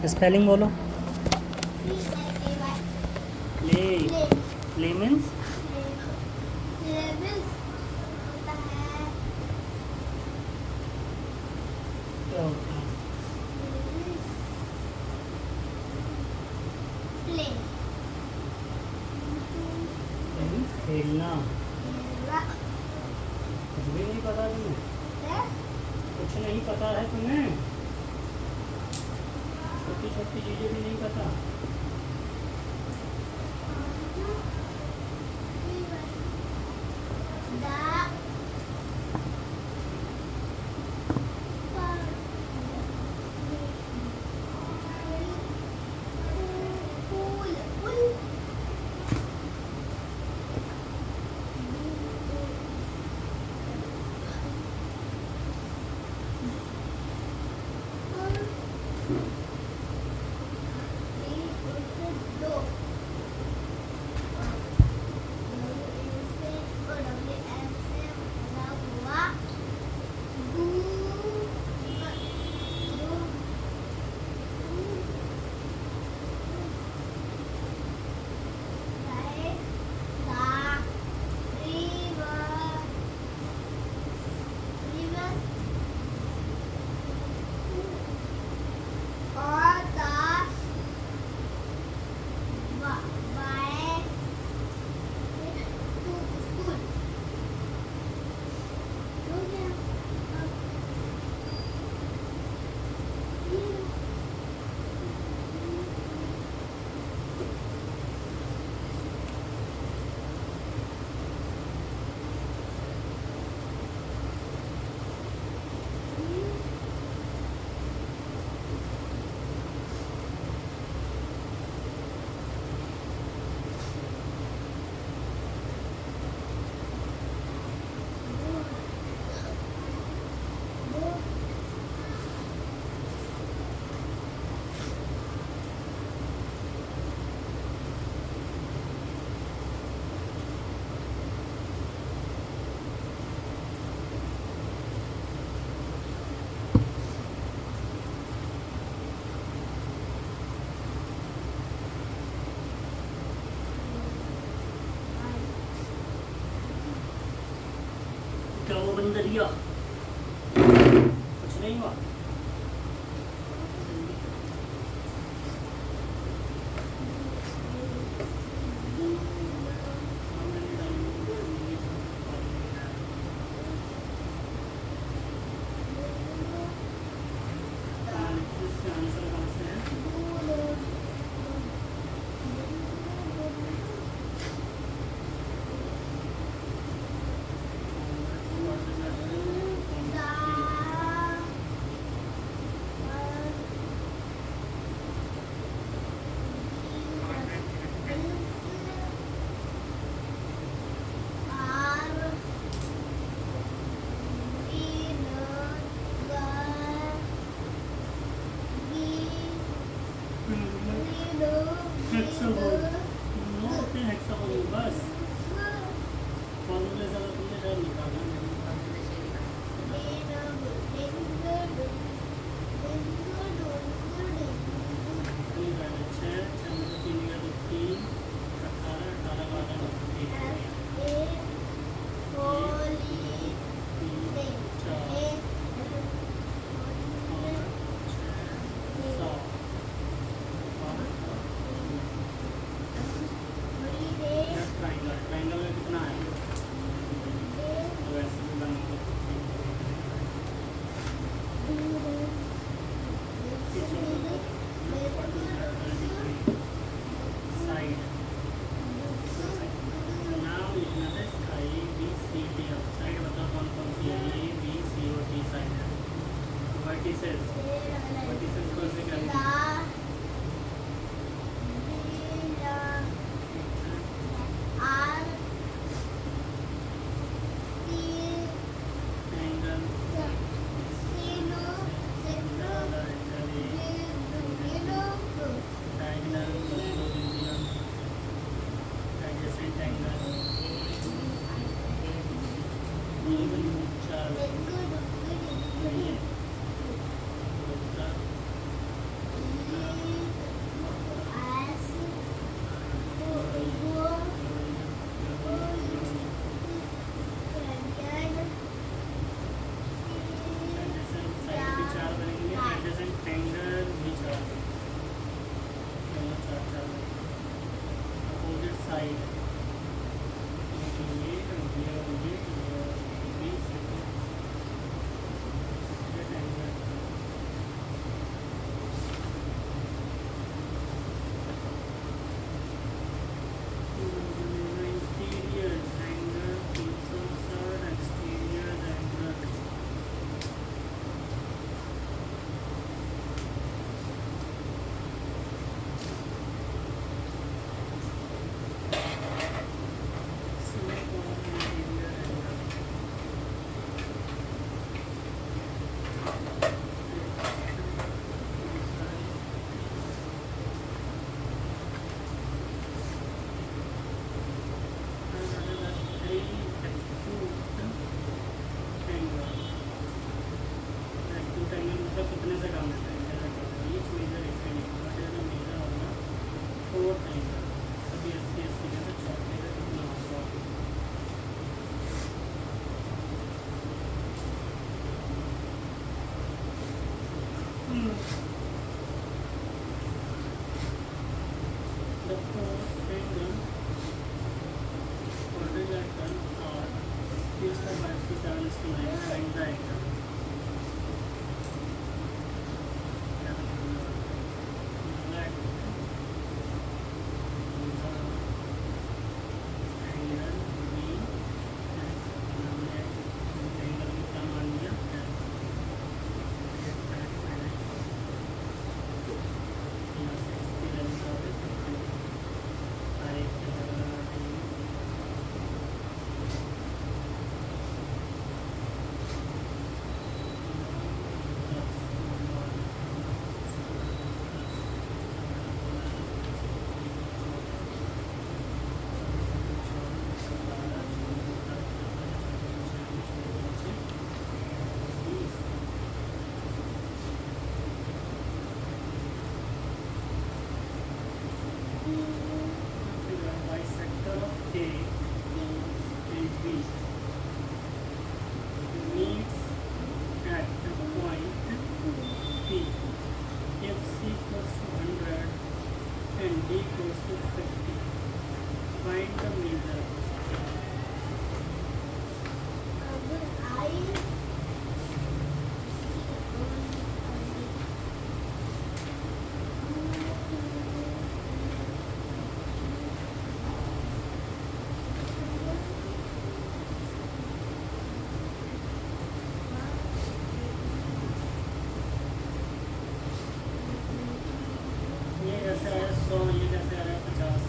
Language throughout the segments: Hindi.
स्पेलिंग बोलो। ले। ले। ले मीन्स लेमन्स होता है। क्या होता है? प्ले। ले मीन्स खेलना। कुछ भी नहीं पता तुम्हें? कुछ नहीं पता है तुम्हें? छोटी छोटी चीज़ें भी नहीं पता? क्या वो बंदरिया? कुछ नहीं हुआ? इसका आंसर कहाँ से है? हेक्सागोन। नो होते हैं हेक्सागोन बस। फॉर्मूले से अगर तुमने जब निकाला नहीं पहले 6 6 में से 3 गया तो 3 18 18 का आधा 1 हो गया। 3 4 7 ट्राइंगल ट्राइंगल में कितना है? तो The fourth angle quadrilateral or used by 7:9 find the angle. कैसे है 100, ये कैसे आ रहा है 50?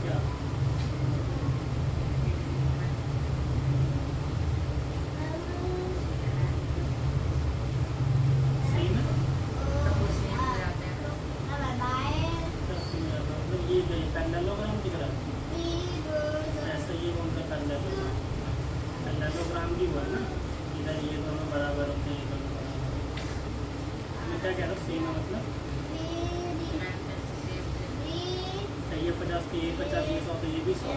क्या सही में मतलब ये पैरेललोग्राम दिख रहा है ऐसा। ये कौन सा पैरेललोग्राम? पैरेललोग्राम भी हुआ ना, इधर ये दोनों बराबर होते हैं, ये दोनों बराबर। मैं क्या कह रहा हूँ सेम है मतलब ये 50 की ये 50 ये 100 तो ये भी 100।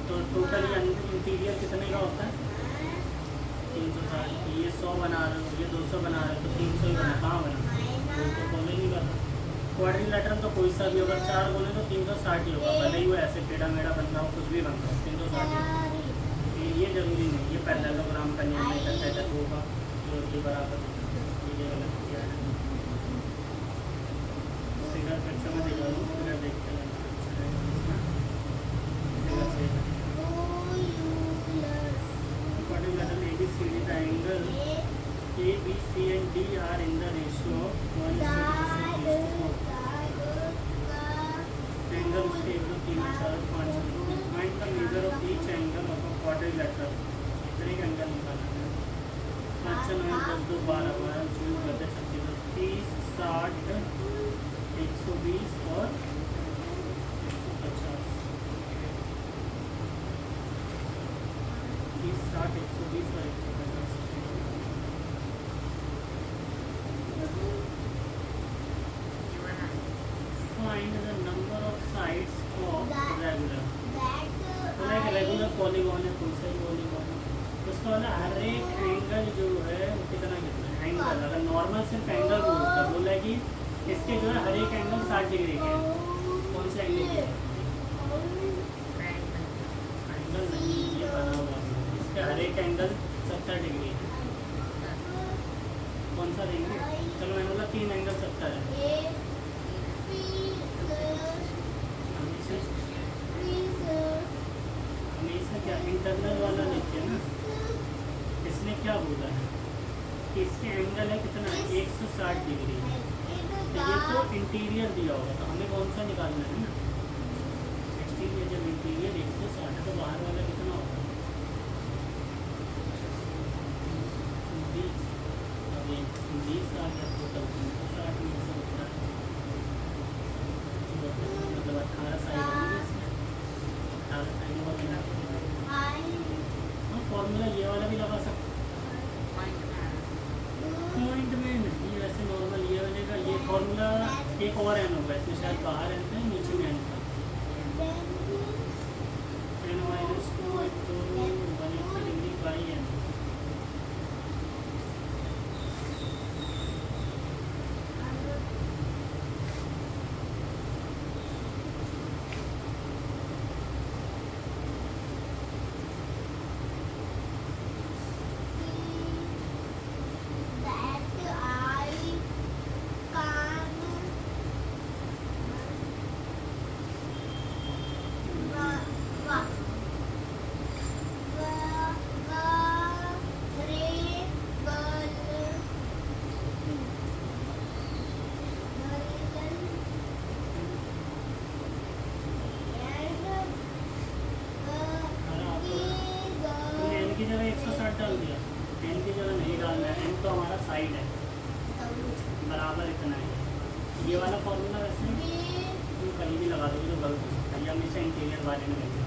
तो टोटल ये इंटीरियर कितने का होता है? 360। ये 100 बना रहे हो, ये 200 बना रहे हो, तो 300 ही बना। कहाँ बना? वो तो बोले नहीं करता। क्वाड्रिलेटरल तो कोई सा भी होगा, 4 बोले तो 360 ही होगा, भले ही वो ऐसे टेढ़ा मेढ़ा बन रहा हो, कुछ भी बन रहा हो, 360। ये जरूरी नहीं, ये पैरेललोग्राम का नियम है, सेटअप होगा जो ये बराबर ये गलत किया है। फिगर फिर से मैं दिखा दूँ, फिगर देखते हैं quadrilateral ABCD triangle ABC and D are in the ratio of 1:4. Angle उसके 1 2 3 4 5 6। Find the measure of each angle of a quadrilateral। इतने का एंगल निकालना है। 5 9 10 2 12 12 24 32 36 30 60 120 और 150। 30 60 120 और 150। Find the number of sides of regular। तो एक रेगुलर पॉलीगॉन है, कोई सा ही पॉलीगॉन है, उसका वाला हर एक एंगल जो है वो कितना है एंगल। अगर नॉर्मल सिर्फ एंगल बोलता है, बोला कि इसके जो है हर एक एंगल 60 डिग्री के हैं। कौन सा एंगल है? एंगल नहीं, ये बना हुआ है, इसका हर एक एंगल 70 डिग्री है। कौन सा देंगे? चलो मैंने बोला 3 एंगल 70 है। हमेशा क्या इंटरनल वाला लिखते हैं ना, इसने क्या बोला है कि इसके एंगल है कितना है 160 डिग्री। तो ये तो इंटीरियर दिया होगा, तो हमें कौन सा निकालना है ना एक्सटीरियर। जब इंटीरियर 160 है तो बाहर वाला कितना होगा 20। अब 20 आ गया टोटल 360 में से होता है, मतलब 18 साइड होगी इसमें। 18 साइड होगा। हाँ फॉर्मूला ये वाला भी लगा सकते पॉइंट में नहीं, वैसे नॉर्मल ये बनेगा। ये फॉर्मूला एक और एन होगा, इसमें शायद बाहर एन है, नीचे में एन था। N -2 180 degree by N. डालना है, एम तो हमारा साइड है, बराबर इतना है। ये वाला फॉर्मूला वैसे तुम कहीं भी लगा दोगे तो गलत हो सकता है, ये हमेशा इंटीरियर वाले में लगेगा।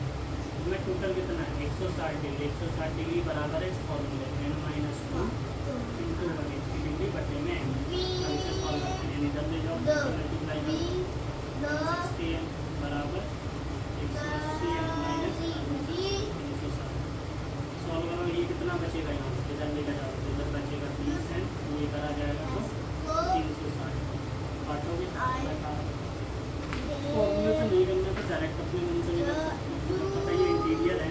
इसमें टोटल कितना है 160 डिग्री, 160 डिग्री बराबर है इस फॉर्मूले एन माइनस 2 इंटू 180 डिग्री बटे में एम। अब इसे सॉल्व करते हैं, इधर ले जाओ मल्टीप्लाई करो 60 एम बराबर 180 एम माइनस 360। सॉल्व करो, ये कितना बचेगा यहाँ से, इधर लेकर जाओ तो इधर बचेगा 30 एम, ये करा जाएगा तो 360 काटोगे फॉर्मूले से नहीं करना तो डायरेक्ट अपने मन से भी कर सकते हो। तो पता ही इंटीरियर है,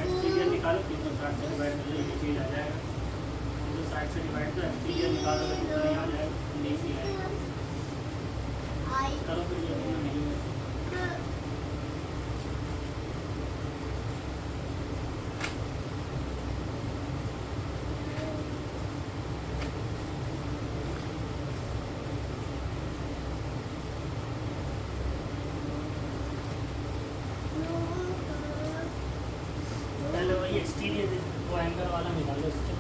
एक्सटीरियर निकालो 360 से डिवाइड कर लो, ये चीज़ आ जाएगा। 360 से डिवाइड तो एक्सटीरियर निकालो तो कितना नहीं आ जाएगा, नहीं सी आएगा। करो फिर ये इतना नहीं है। पहले वही एक्सटीरियर वो एंगल वाला निकालो इसके।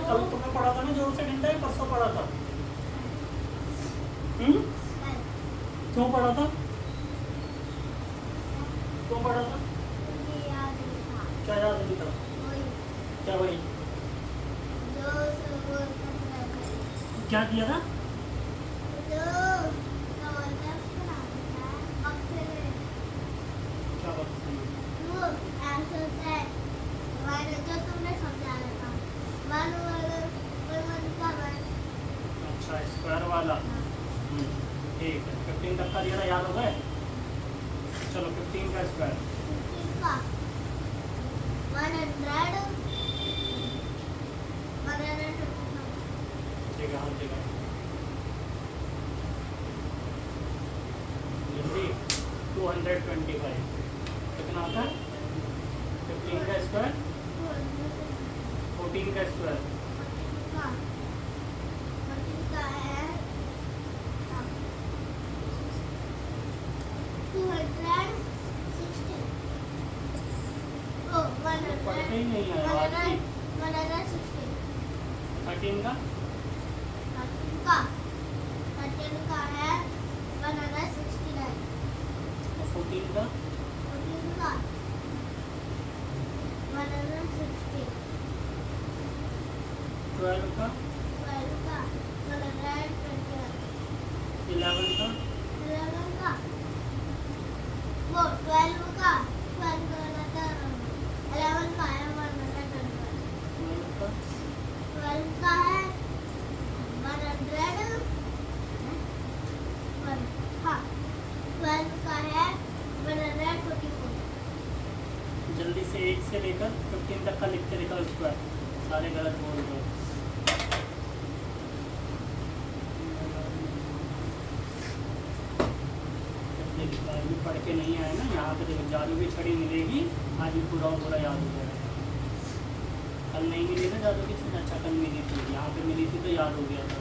कल तुमने पढ़ा था ना जोर से घंटा, परसों पढ़ा था। क्यों पढ़ा था, क्यों पढ़ा था, क्या याद नहीं था, क्या वही क्या किया था, क्या बात जो तुमने समझाया था अच्छा स्क्वायर वाला, ठीक है 15 तक का दिया था, याद हो गए। चलो 15 का स्क्वायर 100 हर जगह जल्दी 225 कितना आता है 15 का स्क्वायर 14 का स्क्वायर पढ़ते ही नहीं है आज की 13 का और 14 का 12 का 11 का वो 12 का 12 का 11 का है 12 का 12 का है 100 हाँ 12 का है 144 जल्दी से 1 से लेकर 15 तक का लिख के दिखाओ स्क्वायर सारे गलत बोल रहे हो अभी पढ़ के नहीं आए ना यहाँ पे देखो जादू की छड़ी मिलेगी आज भी पूरा पूरा याद हो जाएगा कल नहीं मिली ना जादू की छड़ी अच्छा कल मिली थी यहाँ पे मिली थी तो याद हो गया था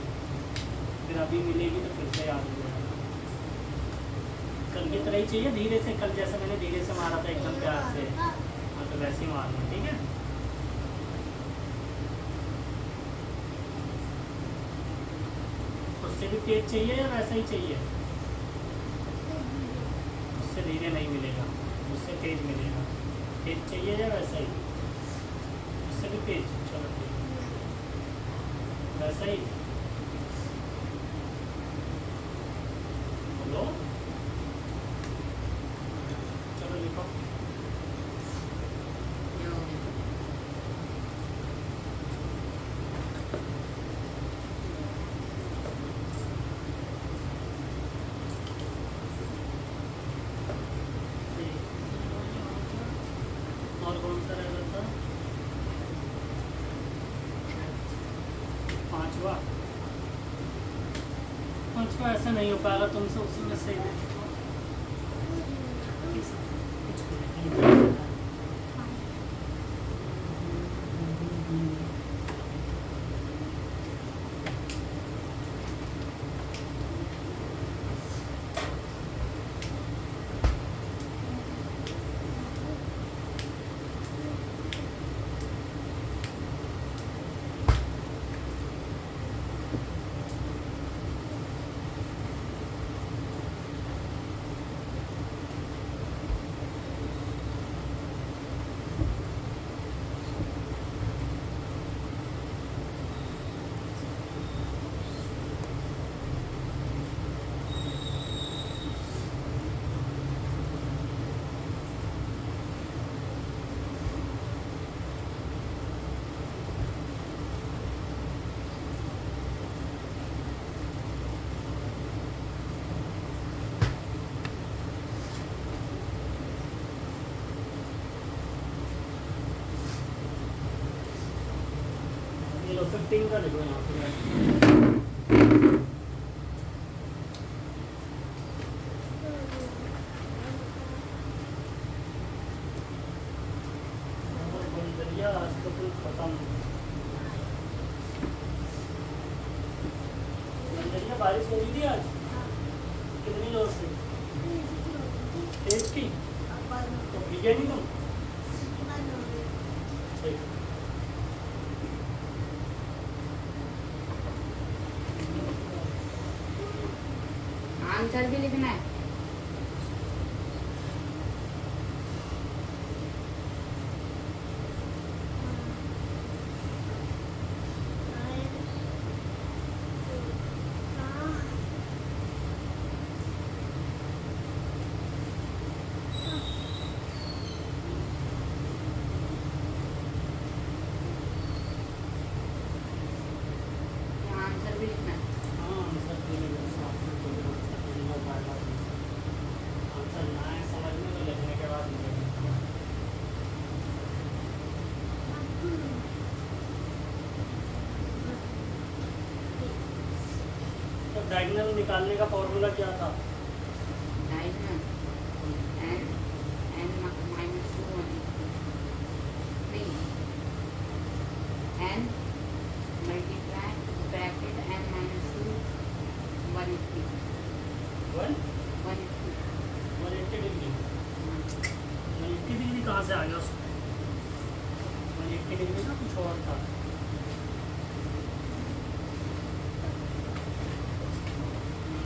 फिर अभी मिलेगी तो फिर से याद हो जाएगा कल की तरह ही चाहिए धीरे से कल जैसे मैंने धीरे से मारा था एकदम प्यार से हाँ तो वैसे ही मारना ठीक है उससे भी तेज चाहिए या वैसा ही चाहिए उससे धीरे नहीं मिलेगा उससे तेज मिलेगा तेज चाहिए या वैसा ही उससे भी तेज चलो ठीक वैसा ही बोलो चलो लिखो और कौन सा रहेगा था पांचवा ऐसा नहीं हो पाएगा तुमसे उसी में सही है ये लो 15 का लिखो यहाँ पे और बंदरिया आज तो कुछ खत्म बंदरिया बारिश हो रही थी आज कितनी जोर से तेज की तो भीगे नहीं तुम ठीक आंसर भी लिखना है आंसर भी लिखना है हाँ आंसर के लिए साफ में कोई आंसर नहीं हो पाएगा डायगोनल निकालने का फॉर्मूला क्या था? Diagonal n minus 2 3 n multiply bracket n minus 2 180 one 180 180 degree. 180 degree कहाँ से आ गया उसमें? 180 डिग्री ना कुछ और था।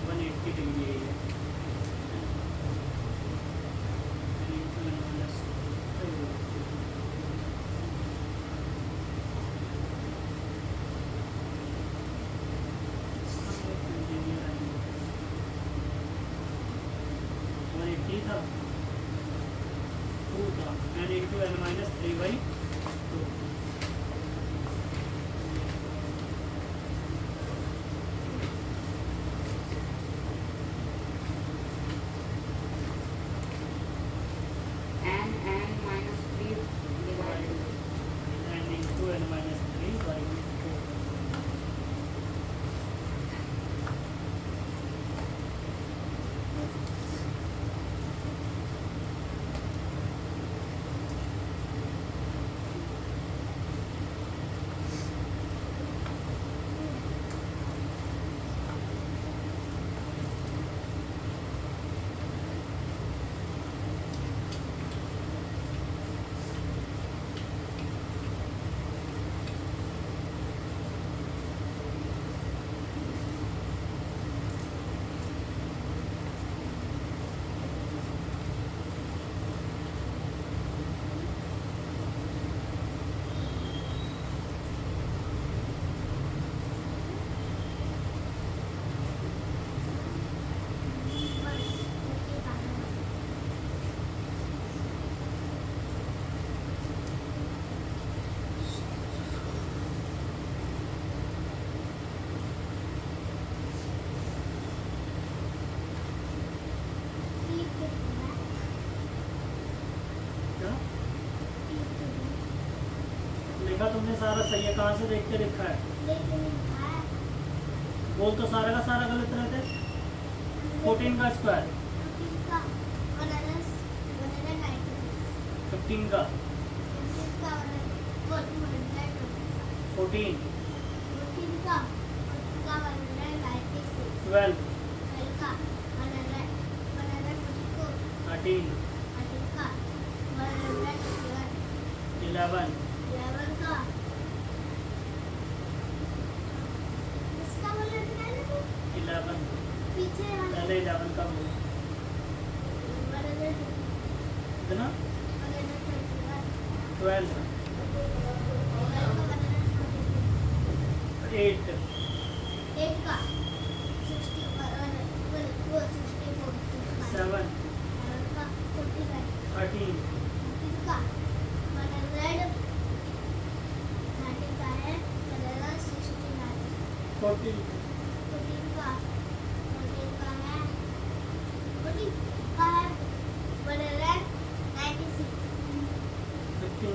वन 180 डिग्री है ये। था 2 था n into n minus 3/2। n minus 3 divided n into n minus 3/2। क्या लिखा तुमने? सारा सही है, कहाँ से देख के लिखा है? बोल तो सारा का सारा गलत रहता है। 14 का स्क्वायर 15 का 14 12 13 11 11 पहले 11 का बोल कितना? 12 8 7 13 14 15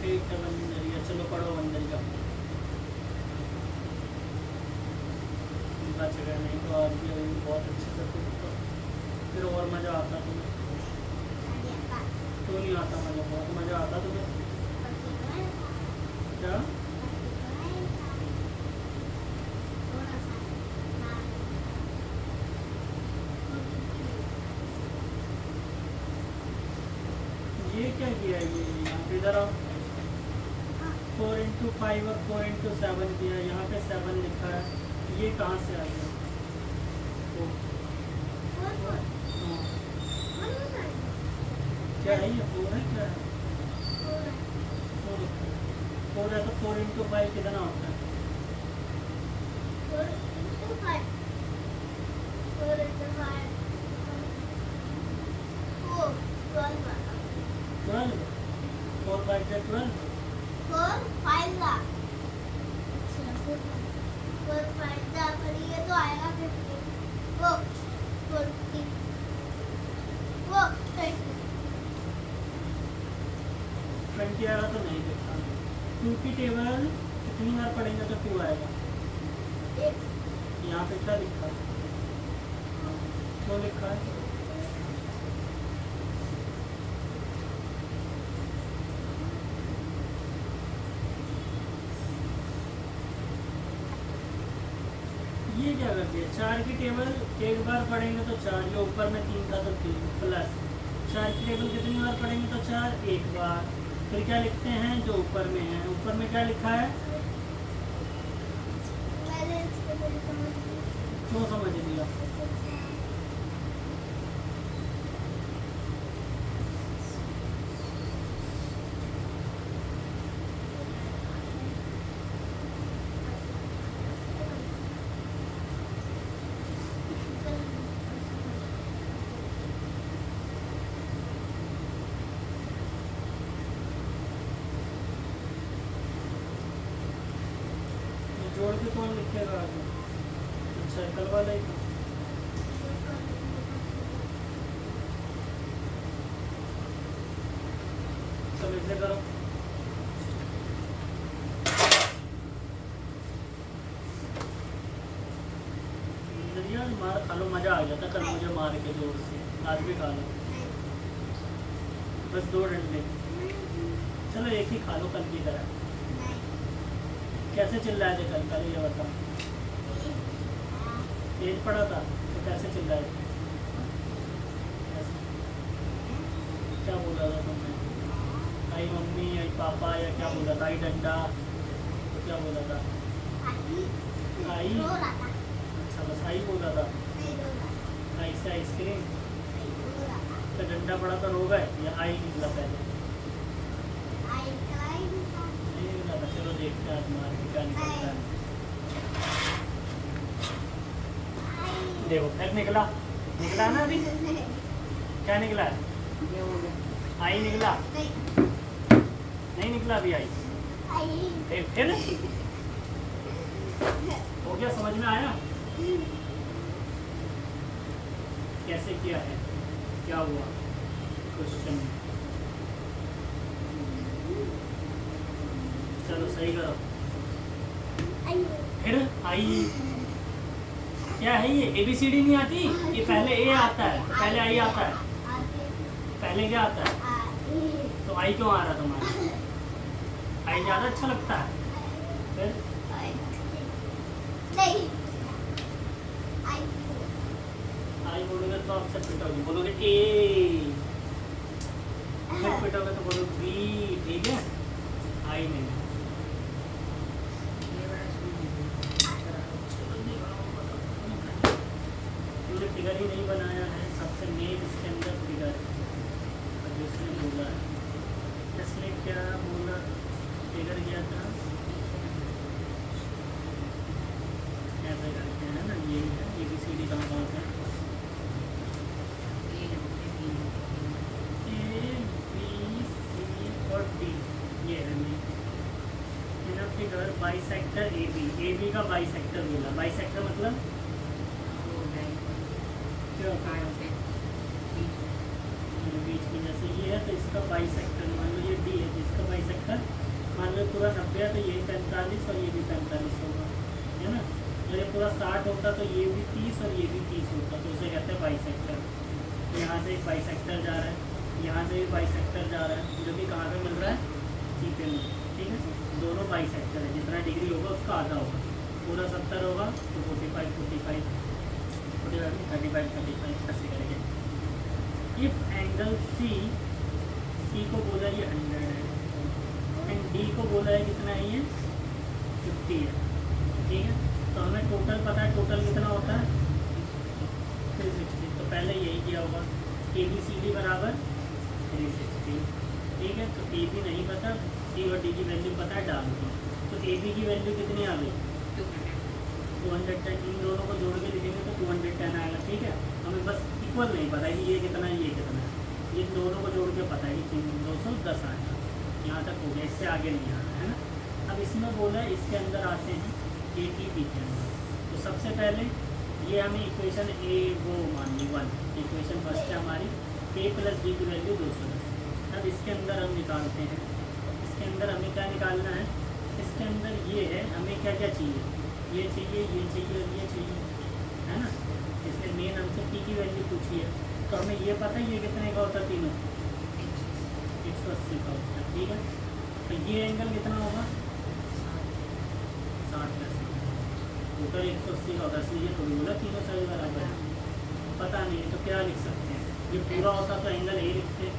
ठीक है बंदरिया। चलो पढ़ो बंदरिया। बच गया, नहीं तो आप भी अभी बहुत अच्छे से पढ़ते, फिर और मज़ा आता तुम्हें। क्यों नहीं आता मज़ा? बहुत मज़ा आता तुम्हें। क्या? ये क्या किया है? ये यहाँ पे इधर आओ। 4 इंटू 5 और 4 इंटू 7 किया है। यहाँ पे 7 लिखा है, ये कहाँ से आ गया? ओ, हाँ। क्या है ये? 4 है क्या है? 4 है तो 4 इंटू 5 कितना होता है? 12। 4 5 जा 12। ये तो आएगा 50 वो 40 वो 30 20 आएगा तो नहीं देखा। 2 की टेबल कितनी बार पढ़ेंगे तो 2 आएगा। यहाँ पे क्या लिखा है? क्यों लिखा है? ये क्या कर दिया? 4 की टेबल एक बार पढ़ेंगे तो 4, ये ऊपर में 3 का तो 3 प्लस 4 की टेबल कितनी बार पढ़ेंगे तो 4, एक बार। फिर क्या लिखते हैं जो ऊपर में है? ऊपर में क्या लिखा है? क्यों समझ लिया? जोड़ के कौन लिखेगा आगे? अच्छा कल वाला ही। सब ऐसे करो। यार मार खा लो, मजा आ जाता कल मुझे मार के जोर से। आज भी खा लो, बस 2 डंडे। चलो एक ही खा लो कल की तरह। कैसे चिल्लाए थे कल? कल ये बता। तेज पड़ा था तो कैसे चिल्लाए थे? क्या बोला था तुमने? आई मम्मी, आई पापा, या क्या बोला था? आई डंडा, तो क्या बोला था? आई। अच्छा बस आई बोला था। आई से आइसक्रीम। तो डंडा पड़ा तो रो गए या आई निकला पहले? नहीं निकला था। चलो देखते हैं आज मार के क्या निकलता है। देखो फिर निकला। निकला ना अभी? क्या निकला है? ये हो गया। आई निकला? नहीं निकला अभी आई। फिर हो गया? समझ में आया कैसे किया है? क्या हुआ क्वेश्चन? चलो सही करो। फिर आई क्या है? ये ABCD नहीं आती? ये पहले ए आता है तो पहले आई आता है। पहले क्या आता है? तो आई क्यों आ रहा तुम्हारा? आई ज़्यादा अच्छा लगता है। फिर आई बोलोगे तो आपसे पिटोगे, बोलोगे ए। फिर पिटोगे तो बोलोगे बी। ठीक है? आई नहीं। ये बड़ा मुझे फिगर ही नहीं बनाया है। सबसे मेन इसके अंदर फिगर जिसने बोला है। इसने क्या बोला? फिगर क्या था? ऐसे करते हैं ना, ये है ABCD कहाँ कहाँ से? A B C और D। ये है मेरा फिगर बाइसेक्टर AB का बाइसेक्टर बोला। बाइसेक्टर मतलब क्या? बीच की जैसे ये है तो इसका बाइसेक्टर मान लो ये D है तो इसका बाइसेक्टर मान लो पूरा 90 है तो ये 45 और ये भी 45 होगा, है ना? और ये पूरा 60 होता तो ये भी 30 और ये भी 30 होता, तो उसे कहते हैं बाइसेक्टर। तो यहाँ से एक बाइसेक्टर जा रहा है, यहाँ से भी बाइसेक्टर जा रहा है, जो कि कहाँ पे मिल रहा है? सीपे में। ठीक है, दोनों बाइसेक्टर है। जितना डिग्री होगा उसका आधा होगा। पूरा 70 होगा तो 45 45 35 ऐसे करेंगे। इफ एंगल सी को बोला ये 100 है एंड डी को बोला है कितना है? ये 50 है। ठीक है, तो हमें टोटल पता है। टोटल कितना होता है? 360। तो पहले यही किया होगा ABCD बराबर 360। ठीक है, तो AB नहीं पता, C और D की वैल्यू पता है, डाल दो। तो AB की वैल्यू कितनी आ गई? 210। इन दोनों को जोड़ के लिखेंगे तो 210 आएगा। ठीक है, हमें बस इक्वल नहीं पता है कि ये कितना है ये कितना है। ये दोनों को जोड़ के पता है कि 210 आएगा। यहाँ तक हो गया, इससे आगे नहीं आना है ना। अब इसमें बोला है इसके अंदर आते हैं ATB के अंदर। तो सबसे पहले ये हमें इक्वेशन A वो मान ली 1। इक्वेशन फर्स्ट है हमारी A + B की वैल्यू 210। अब इसके अंदर हम निकालते हैं इसके अंदर हमें क्या निकालना है, इसके अंदर ये है, हमें क्या क्या चाहिए, ये चाहिए, ये चाहिए और ये चाहिए, है ना। इसलिए मेन हमसे पी की वैल्यू पूछी है, तो हमें ये पता है ये कितने का होता है, तीनों 180 का होता है, ठीक है। तो ये एंगल कितना होगा, 60 टोटल 180 का होगा, इसलिए ये थोड़ी बोला तीनों साइड बराबर है, पता नहीं है तो क्या लिख सकते हैं, ये पूरा होता तो एंगल ए लिखते,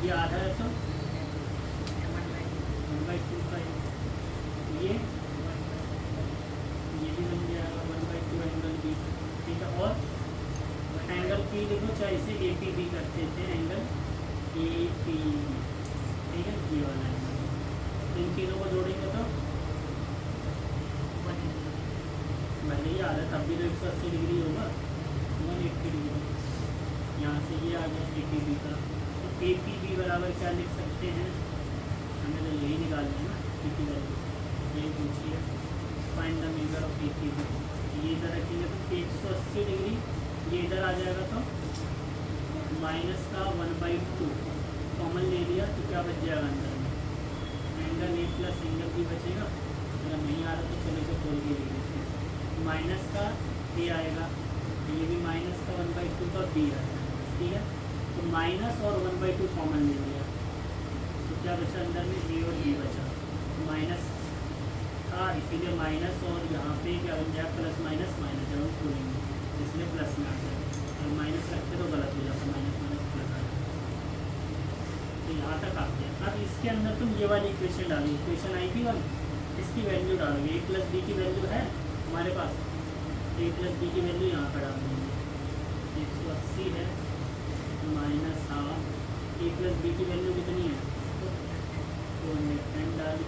ये आधा है तो 1/2 का ये भी बन जाएगा 1/2 एंगल बी, ठीक है। और एंगल पी लिखो, चाहे इसे ए पी बी करते थे, एंगल ए पी, ठीक है, ये वाला एंगल। इन तीनों को जोड़ेंगे तो भले ही आ रहा है तब भी तो 180 डिग्री होगा, 180 डिग्री, यहाँ से ये आ गया ए पी बी का। तो ए पी बी बराबर क्या लिख सकते हैं, हमें तो यही निकालना है ना, पी की वैल्यू यही पूछिए, find the measure of A P B. ये इधर रखेंगे तो 180 डिग्री, ये इधर आ जाएगा तो माइनस का 1/2 कॉमन ले लिया तो क्या बच जाएगा अंदर में, angle A plus angle B बचेगा। अगर नहीं आ रहा तो चलो इसे खोल के ले लेते हैं, माइनस का ए आएगा, ये भी माइनस का 1/2 का बी आएगा, ठीक है। तो माइनस और 1/2 कॉमन ले लिया तो क्या बचा अंदर में, ए और बी बचा, माइनस था इसीलिए माइनस, और यहाँ पे क्या बन जाए प्लस माइनस माइनस, जब हम खोलेंगे इसलिए प्लस में आ जाए, और माइनस रखते तो गलत हो जाता, माइनस माइनस प्लस आ जाए। तो यहाँ तक आते हैं। अब इसके अंदर तुम ये वाली इक्वेशन डालो, इक्वेशन आई थी 1, इसकी वैल्यू डालोगे, ए प्लस बी की वैल्यू है हमारे पास, ए प्लस बी की वैल्यू यहाँ पर डाल देंगे, 180 है माइनस हाफ, ए प्लस बी की वैल्यू कितनी है, 210 डाल,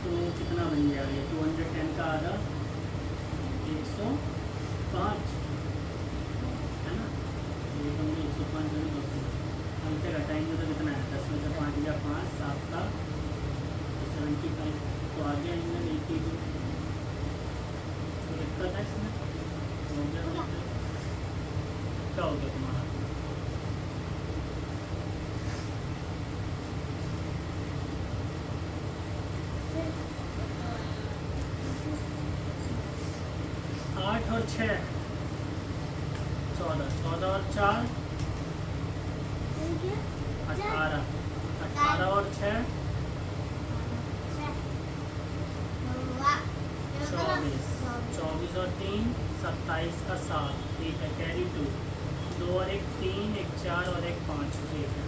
तो कितना बन जाएगा, 210 का आधा 105, है ना, ये हमने 105 हमसे घटाएंगे तो कितना है, 10 में से 5 या 5 7 का 75, तो आ गया एंगल 80 तो दिक्कत है इसमें, हो गया क्या हो गया तुम्हारा, आठ और 6 14, 14 और 4 18, 18 और 6 24, 24 और 3 27 का 7, ठीक है, कैरी 2, 2 और 1 3, 1 4 और 1 5, ठीक है।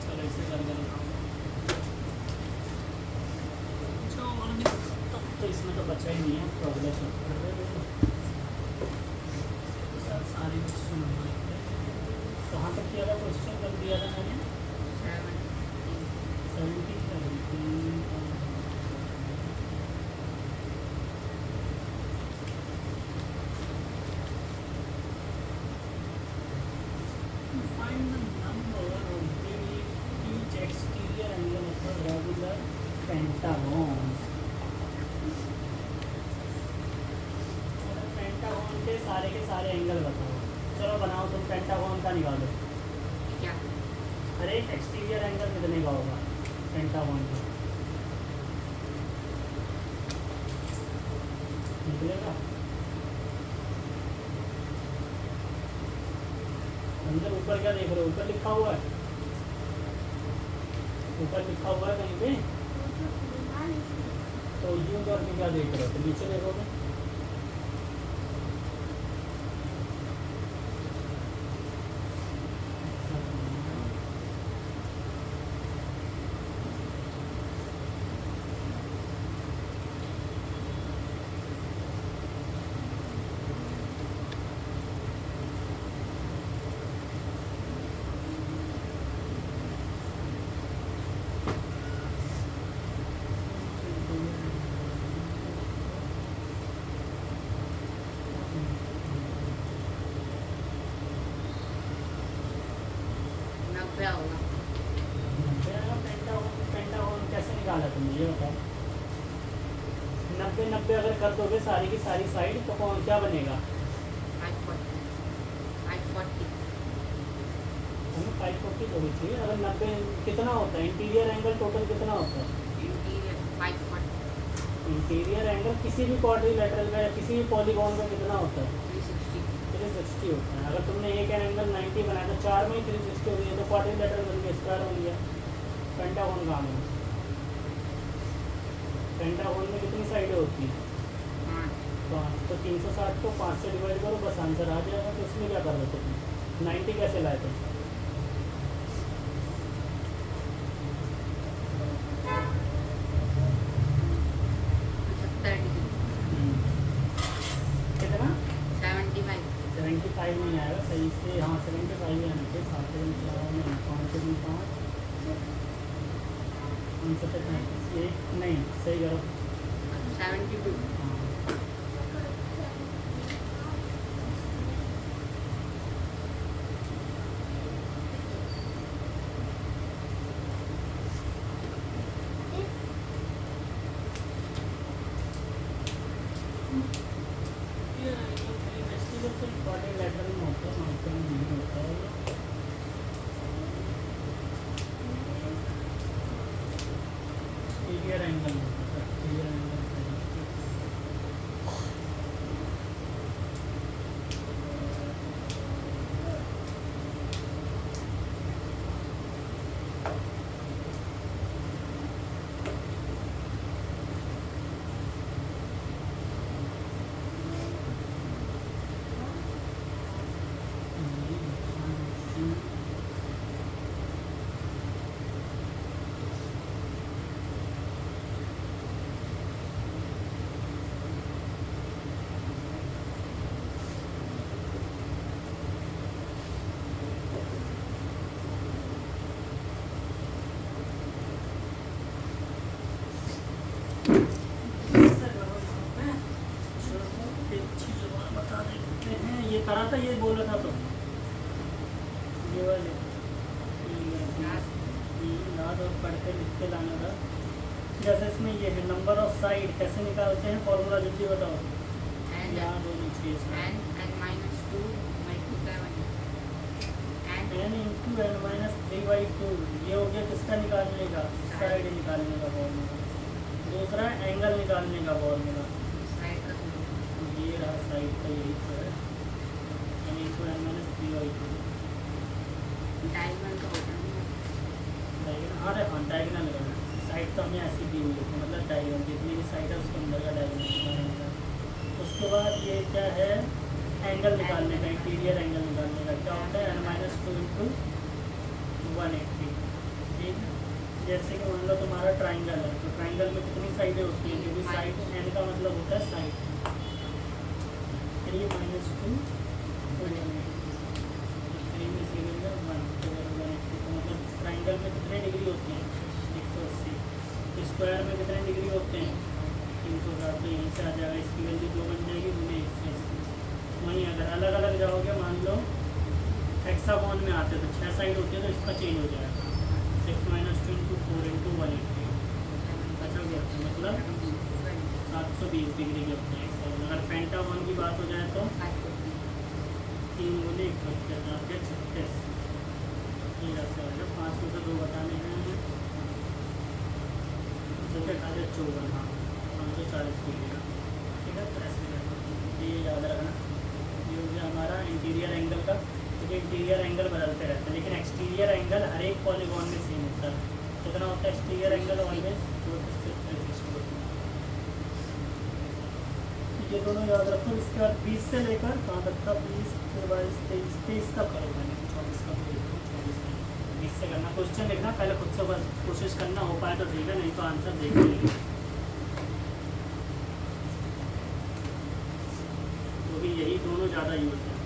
चलो इसे कर तो इसमें तो बचा ही नहीं है, प्रोग्रेस सारे क्वेश्चन कहाँ तक किया था, क्वेश्चन कर दिया था मैंने 17 find the number of each exterior angle of a regular pentagon. Pentagon के सारे एंगल बताओ, चलो बनाओ तुम, पेंटागन का निकालो, क्या, अरे एक्सटीरियर एंगल कितने का होगा पेंटागन का, निकलेगा अंदर, ऊपर क्या देख रहे हो, ऊपर लिखा हुआ है, ऊपर लिखा हुआ है कहीं पे, तो यूं करके क्या देख रहे हो, तो नीचे देखोगे, क्या होगा, निकाला तुमने ये बताओ। 90-90 अगर कर दोगे सारी की सारी साइड तो कौन क्या बनेगा? 540 तो होनी चाहिए। अगर 90 कितना होता है इंटीरियर एंगल टोटल कितना होता है? इंटीरियर एंगल किसी भी क्वाड्रिलेटरल का या किसी भी पॉलीगॉन का कितना होता है? 360 होता है। अगर तुमने एक एंगल 90 बनाया तो 4 में ही 360 हो गई तो क्वाड्रिलेटरल बन गया, स्क्वायर बन गया। पेंटागन कहाँ है? पेंटागन में कितनी साइडें होती हैं? 5। तो 360 को 5 से डिवाइड करो बस आंसर आ जाएगा। तो इसमें क्या कर रहे थे तुम? 90 कैसे लाए थे? कितना? 75 नहीं आएगा सही से। हाँ 75 ही आना चाहिए। 7 से 5 से 5 1 नहीं सही करो। 72 हाँ क्वाड्रिलेटरल में होता है, माइक्रोन नहीं होता है। एक्सटीरियर एंगल होता है, एक्सटीरियर एंगल। ये करा था, ये बोला था तो ये वाले याद और पढ़ के लिख के लाना था। जैसे इसमें ये है नंबर ऑफ साइड कैसे निकालते हैं, फॉर्मूला जल्दी बताओ। याद होनी चाहिए इसमें। n इंटू n-3/2 ये हो गया किसका निकालने का? साइड निकालने का फॉर्मूला। दूसरा एंगल निकालने का फॉर्मूला। ये रहा साइड का, यही तो है n इंटू n-3/2। अरे हाँ डायगनल है। साइड तो हमें ऐसी दी हुई है मतलब डायगनल जितनी भी साइड है उसके अंदर का डायगनल। उसके बाद ये क्या है? एंगल निकालने का, इंटीरियर एंगल निकालने का। क्या होता है? n-2 into 180। ठीक है। जैसे कि मान लो तुम्हारा ट्राइंगल है तो ट्राइंगल में कितनी साइडें होती हैं? क्योंकि साइड n का मतलब होता है साइड। फिर ये -2 3 में से 1 तो 180। तो मतलब ट्राइंगल में कितने डिग्री होती हैं? 180। स्क्वायर में कितने डिग्री होते हैं? 360। तो यहीं से आ जाएगा, इसकी वैल्यू 2 बन जाएगी, उन्हें 180। वहीं अगर अलग अलग जाओगे, मान लो हेक्सागोन में आते तो 6 साइड होती है तो इसका चेंज हो जाएगा 6 - 2 इंटू 4 इंटू 180। अच्छा गया मतलब 720 डिग्री के होते हैं। अगर पेंटागन की बात हो जाए तो 3 गुने 136। ये ऐसा हो गया। 5 में से 2 बताने हैं तो क्या 54। हाँ 540 डिग्री का। ठीक है। तो ऐसे ये याद रखना। ये हो गया हमारा इंटीरियर एंगल का, क्योंकि इंटीरियर एंगल बदलते रहते हैं लेकिन एक्सटीरियर एंगल हर एक पॉलीगॉन में सेम होता है। कितना होता है एक्सटीरियर एंगल? ऑलवेज 360। ये दोनों याद रखो। इसके बाद 20 से लेकर कहाँ तक था? 20, 22, 23, 23 तक करो। मैंने 24 का 20 से करना। क्वेश्चन लिखना पहले खुद से, बस कोशिश करना, हो पाए तो ठीक है, नहीं तो आंसर देख लेंगे। तो भी यही दोनों ज़्यादा यूज है।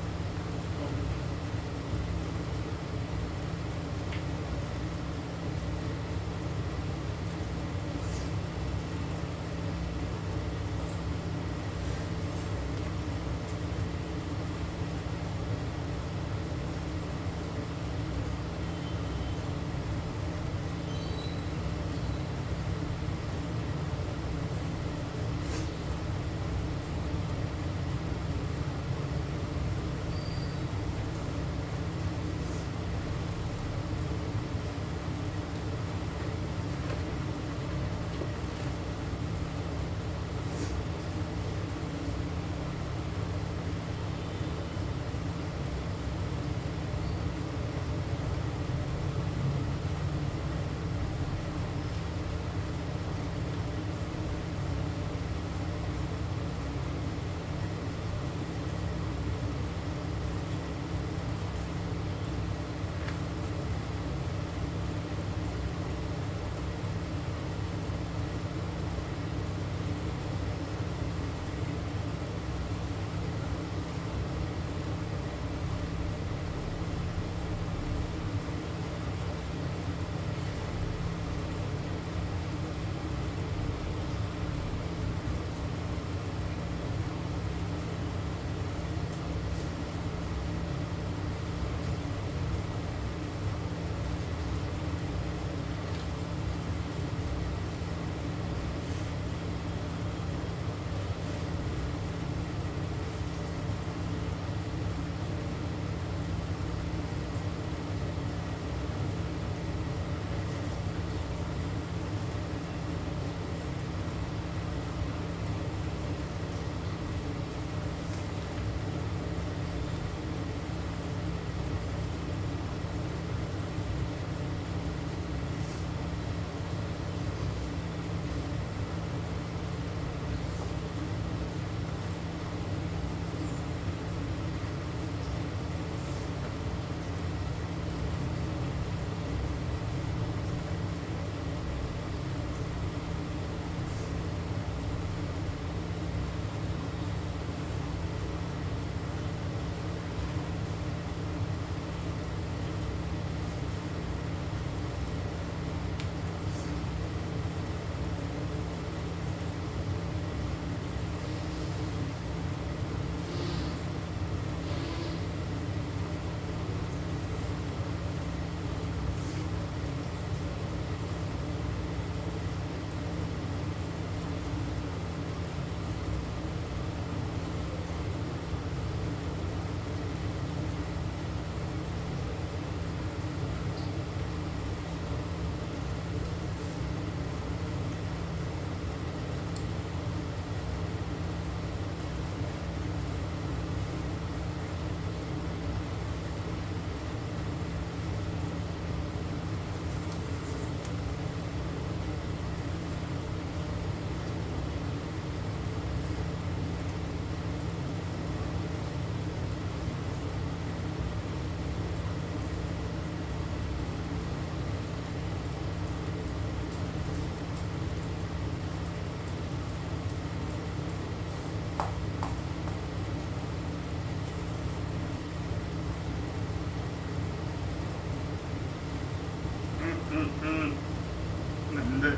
बंदर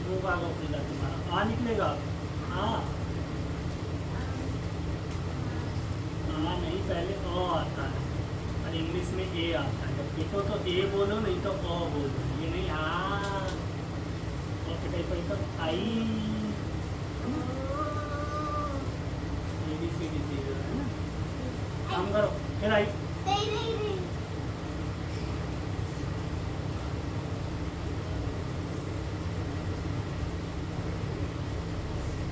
मुंह भागो खुला तुम्हारा आ निकलेगा आ नहीं पहले अ आता है और इंग्लिश में ए आता है जब लिखो तो ए बोलो नहीं तो अ बोलो ये नहीं और पिटाई पर तो आई ABCD है ना काम करो फिर आई नहीं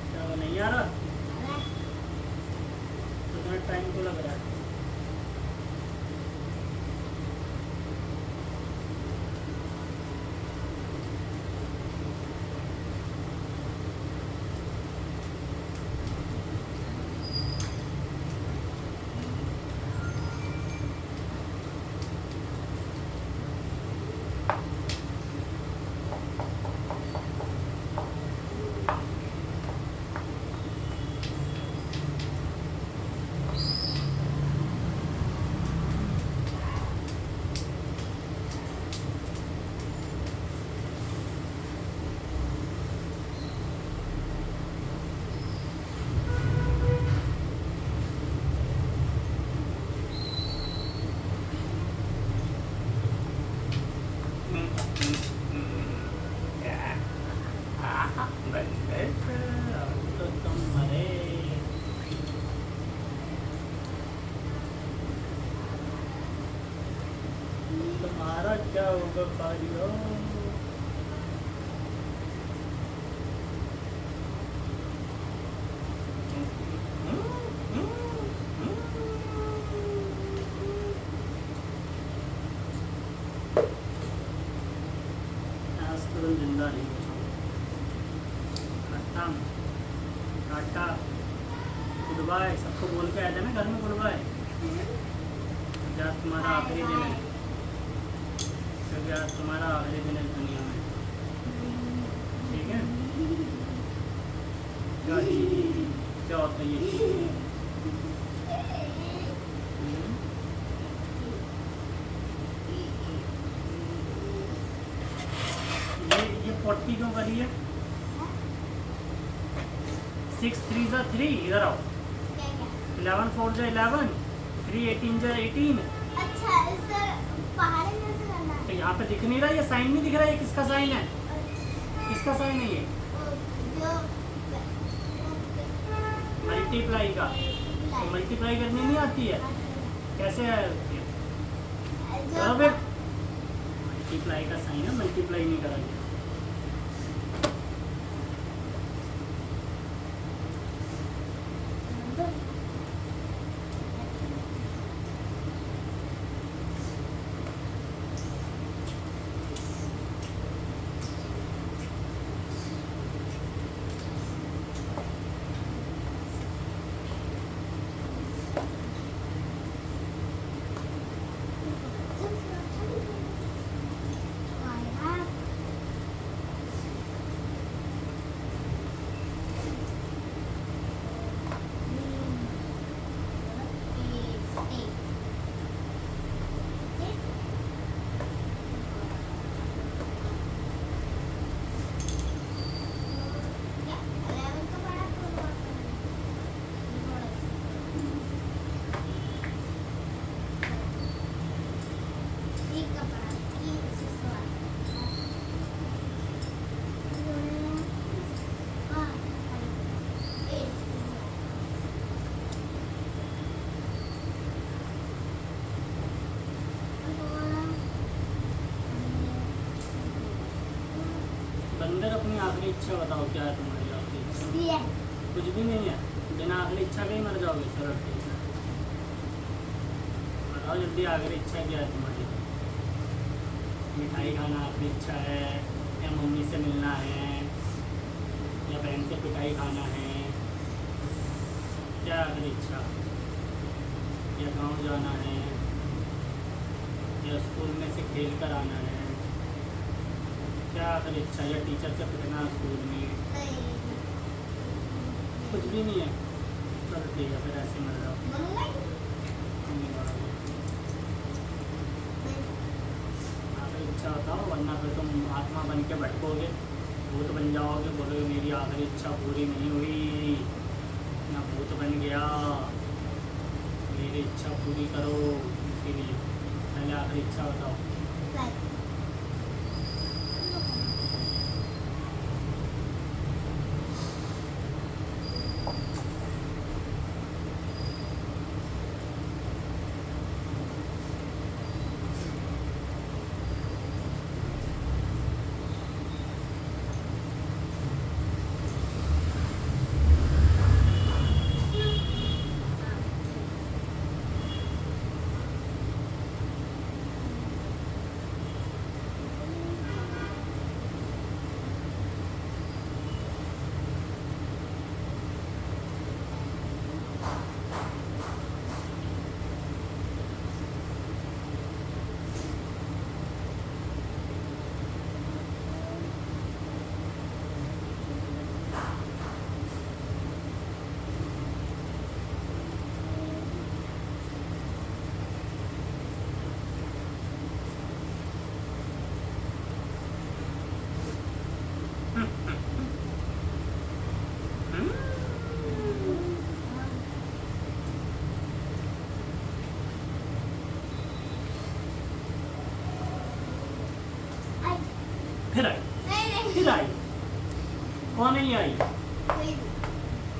क्या वो नहीं आ रहा कितना टाइम को लग रहा है तो तुम मरे तुम्हारा क्या होगा पारियो आज तो तुम जिंदा नहीं खत्म टाटा गुड बाय सबको बोल के आया था ना घर में गुड बाय आज तुम्हारा आखिरी दिन है क्योंकि आज तुम्हारा आखिरी दिन है दुनिया में ठीक है क्या होता है ये ये 40 क्यों करी है 6 3 जा 3 इधर आओ 11 4 जा 11 3 18 जा 18 अच्छा सर पहाड़ में से करना तो है यहाँ पे दिख नहीं रहा ये साइन नहीं दिख रहा है किसका साइन है किसका साइन है ये जो मल्टीप्लाई का तो मल्टीप्लाई करनी नहीं आती है कैसे है मल्टीप्लाई का साइन है मल्टीप्लाई नहीं करा गया बंदर अपनी आखिरी इच्छा बताओ क्या है तुम्हारी आखिरी इच्छा कुछ भी नहीं है बिना आखिरी इच्छा के ही मर जाओगे सरल बताओ जल्दी आखिरी इच्छा क्या है तुम्हारी मिठाई खाना आखिरी इच्छा है या मम्मी से मिलना है या बहन से पिटाई खाना है क्या आखिरी इच्छा या गांव जाना है या स्कूल में से खेल कर आना है क्या आखिरी इच्छा या टीचर से पिटना स्कूल में कुछ भी नहीं है गलती है, फिर ऐसे मर जाओ। मरूंगा नहीं मरोगे। आखिरी इच्छा बताओ, वरना फिर तुम आत्मा बन के भटकोगे, भूत बन जाओगे, बोलोगे मेरी आखिरी इच्छा पूरी नहीं हुई, मैं भूत बन गया, मेरी इच्छा पूरी करो। इसीलिए पहले आखिरी इच्छा बताओ। फिर आई, नहीं फिर आई, कौन नहीं आई? कोई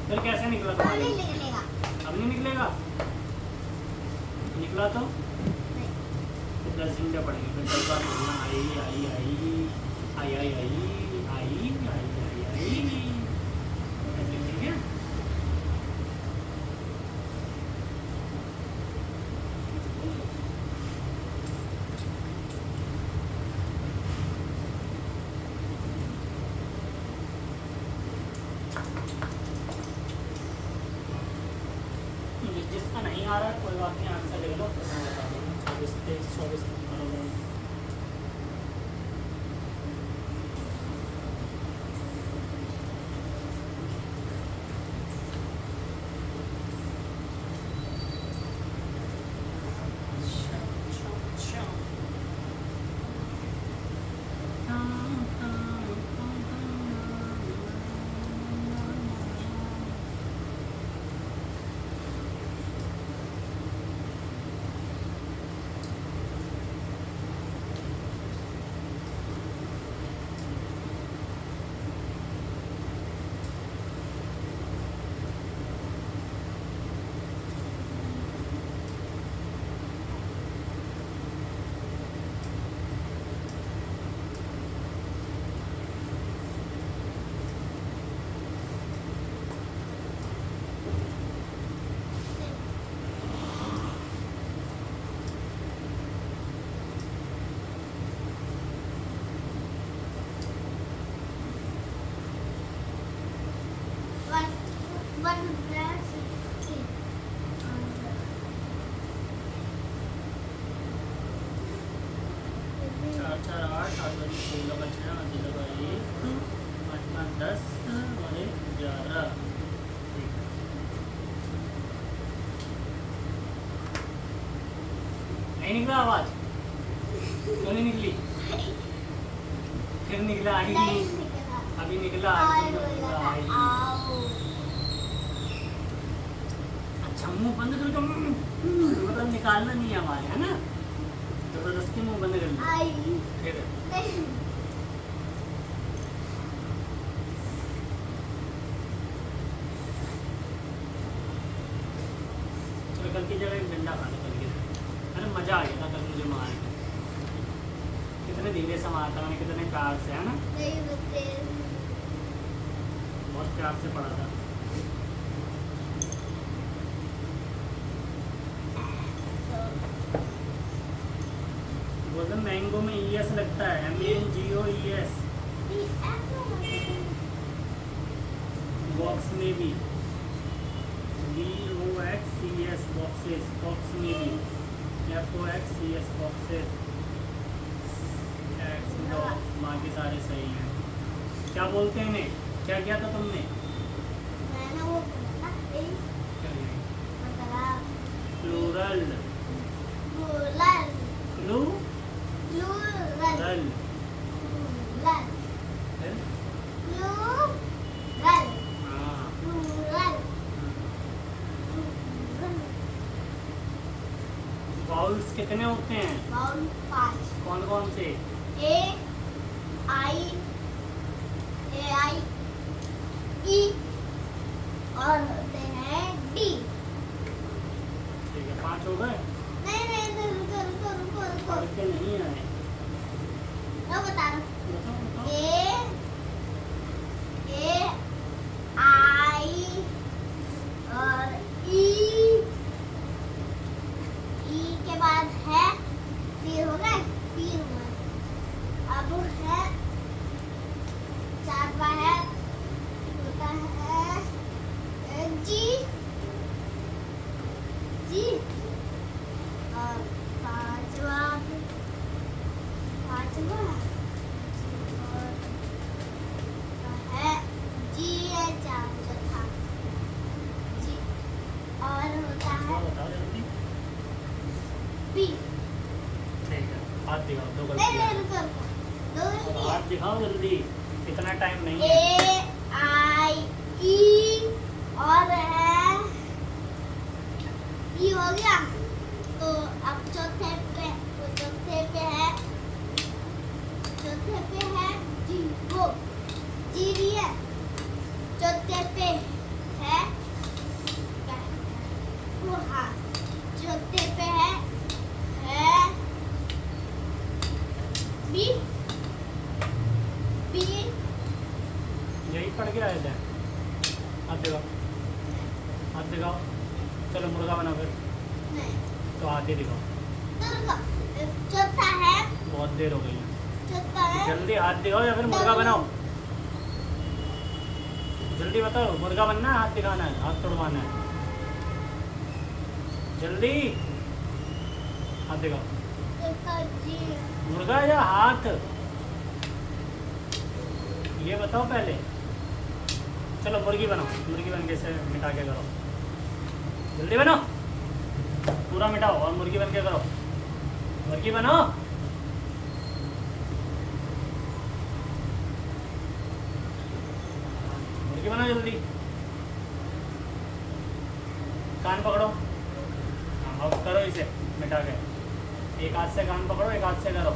फिर कैसे निकला नहीं तुम्हारे? निकलेगा। अब नहीं निकलेगा? निकला तो नहीं फिर 10 घंटे पड़ेंगे, फिर 10 बार बोलना आई आई आई आई आई आई आई आई आई आई, ऐसे ठीक है? जिसका नहीं आ रहा है कोई बात नहीं, आंसर लिख लो, फिर मैं बता दूँगा। 24 23 24 बराबर। वन प्लस 4 4 8 8 बजे 16 बचे, 0 का 1 8 5 10 और 1 11। नहीं निकला आवाज? क्यों नहीं निकली? फिर निकला आई नहीं नहीं, निकला। अभी निकला आई आई, बोला निकला था, आई। आओ। अच्छा मुंह बंद करके मतलब निकालना नहीं है हमारे, है ना? जबरदस्ती मुंह बंद कर लिया। आई फिर नहीं चलो कल की जगह एक डंडा खाने कल के, अरे मजा आ गया था कल मुझे मार के, कितने धीरे से मारता मैंने, कितने प्यार से, है ना? नहीं बच्चे बहुत प्यार से पढ़ा था। बोलते मैंगो में ES लगता है, MANGOES। बॉक्स में भी BOXES, बॉक्सेस, बॉक्स में भी FOXES, बॉक्सेस। बाकी सारे सही हैं। क्या बोलते हैं इन्हें? क्या किया था तुमने? मैंने वो बोला था, क्या plural plural plural plural plural plural हाँ प्लूरल वाउल्स कितने होते हैं? बाउल 5 कौन कौन से? ए आई ई और होते हैं डी। ठीक है 5 हो गए। नहीं रुको रुको रुको रुको पढ़ के नहीं आए। मैं बता रहा हूँ। बताओ बताओ। ए आई और ई के बाद है 3 हो गए 3 हुए। अब है 4 बार है होता है जी जी और 5वां है जी है चौथा जी और होता है बताओ जल्दी। बी। ठीक है हाथ दिखाओ। 2 नहीं गलतियाँ। रुको रुको दो और हाथ दिखाओ जल्दी। इतना टाइम नहीं है। ए आई ई और है ई हो गया। तो अब चौथे पे है जी वो जी भी है। चौथे पे है क्या है? वो हाँ चौथे पे है बी बी यही पढ़ के आए थे। हाथ दिखाओ हाथ दिखाओ। चलो मुर्गा बनाओ फिर। नहीं तो हाथ ही दिखाओ। तो रुको। चौथा है बहुत देर हो गई है। चौथा है जल्दी हाथ दिखाओ या फिर मुर्गा बनाओ। जल्दी बताओ मुर्गा बनना है हाथ दिखाना है हाथ तोड़वाना है। जल्दी हाथ दिखाओ। चौथा जी मुर्गा या हाथ ये बताओ पहले। चलो मुर्गी बनाओ। मुर्गी बन के से मिटा के करो। जल्दी बनाओ पूरा मिटाओ और मुर्गी बन के करो। मुर्गी बनाओ। मुर्गी बनाओ जल्दी। कान पकड़ो। हाँ अब करो इसे मिटा के। एक हाथ से कान पकड़ो एक हाथ से करो।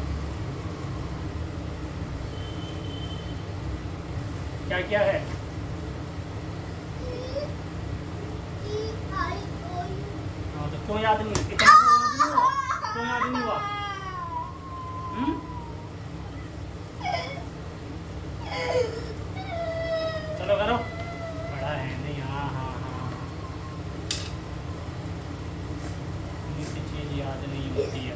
क्या क्या है? हाँ तो क्यों याद नहीं? इतना क्यों याद नहीं हुआ? हम्म? चलो करो। बड़ा है नहीं। हाँ हाँ हाँ इसी चीज याद नहीं होती है।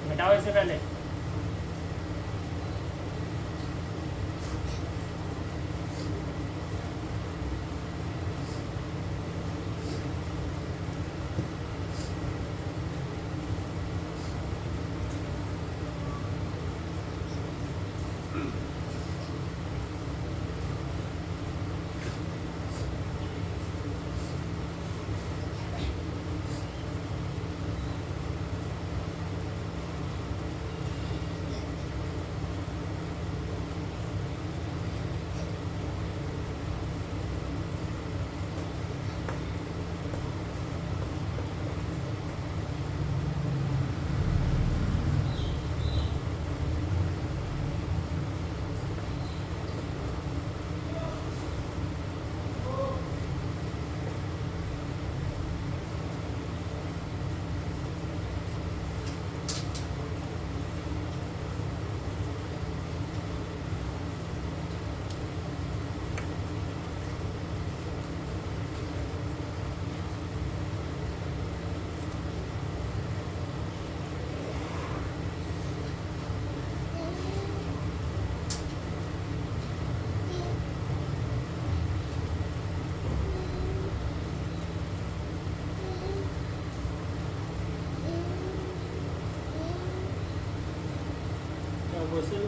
मिटाओ इससे पहले।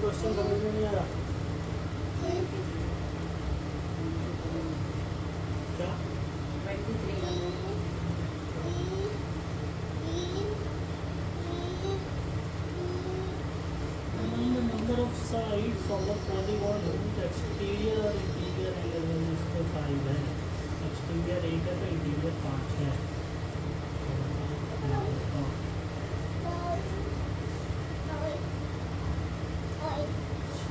क्वेश्चन समझ में नहीं आ रहा क्या? 23 का sides of the polygon whose exterior और interior angle is तो 5 है, exterior 8 है तो interior 5 है।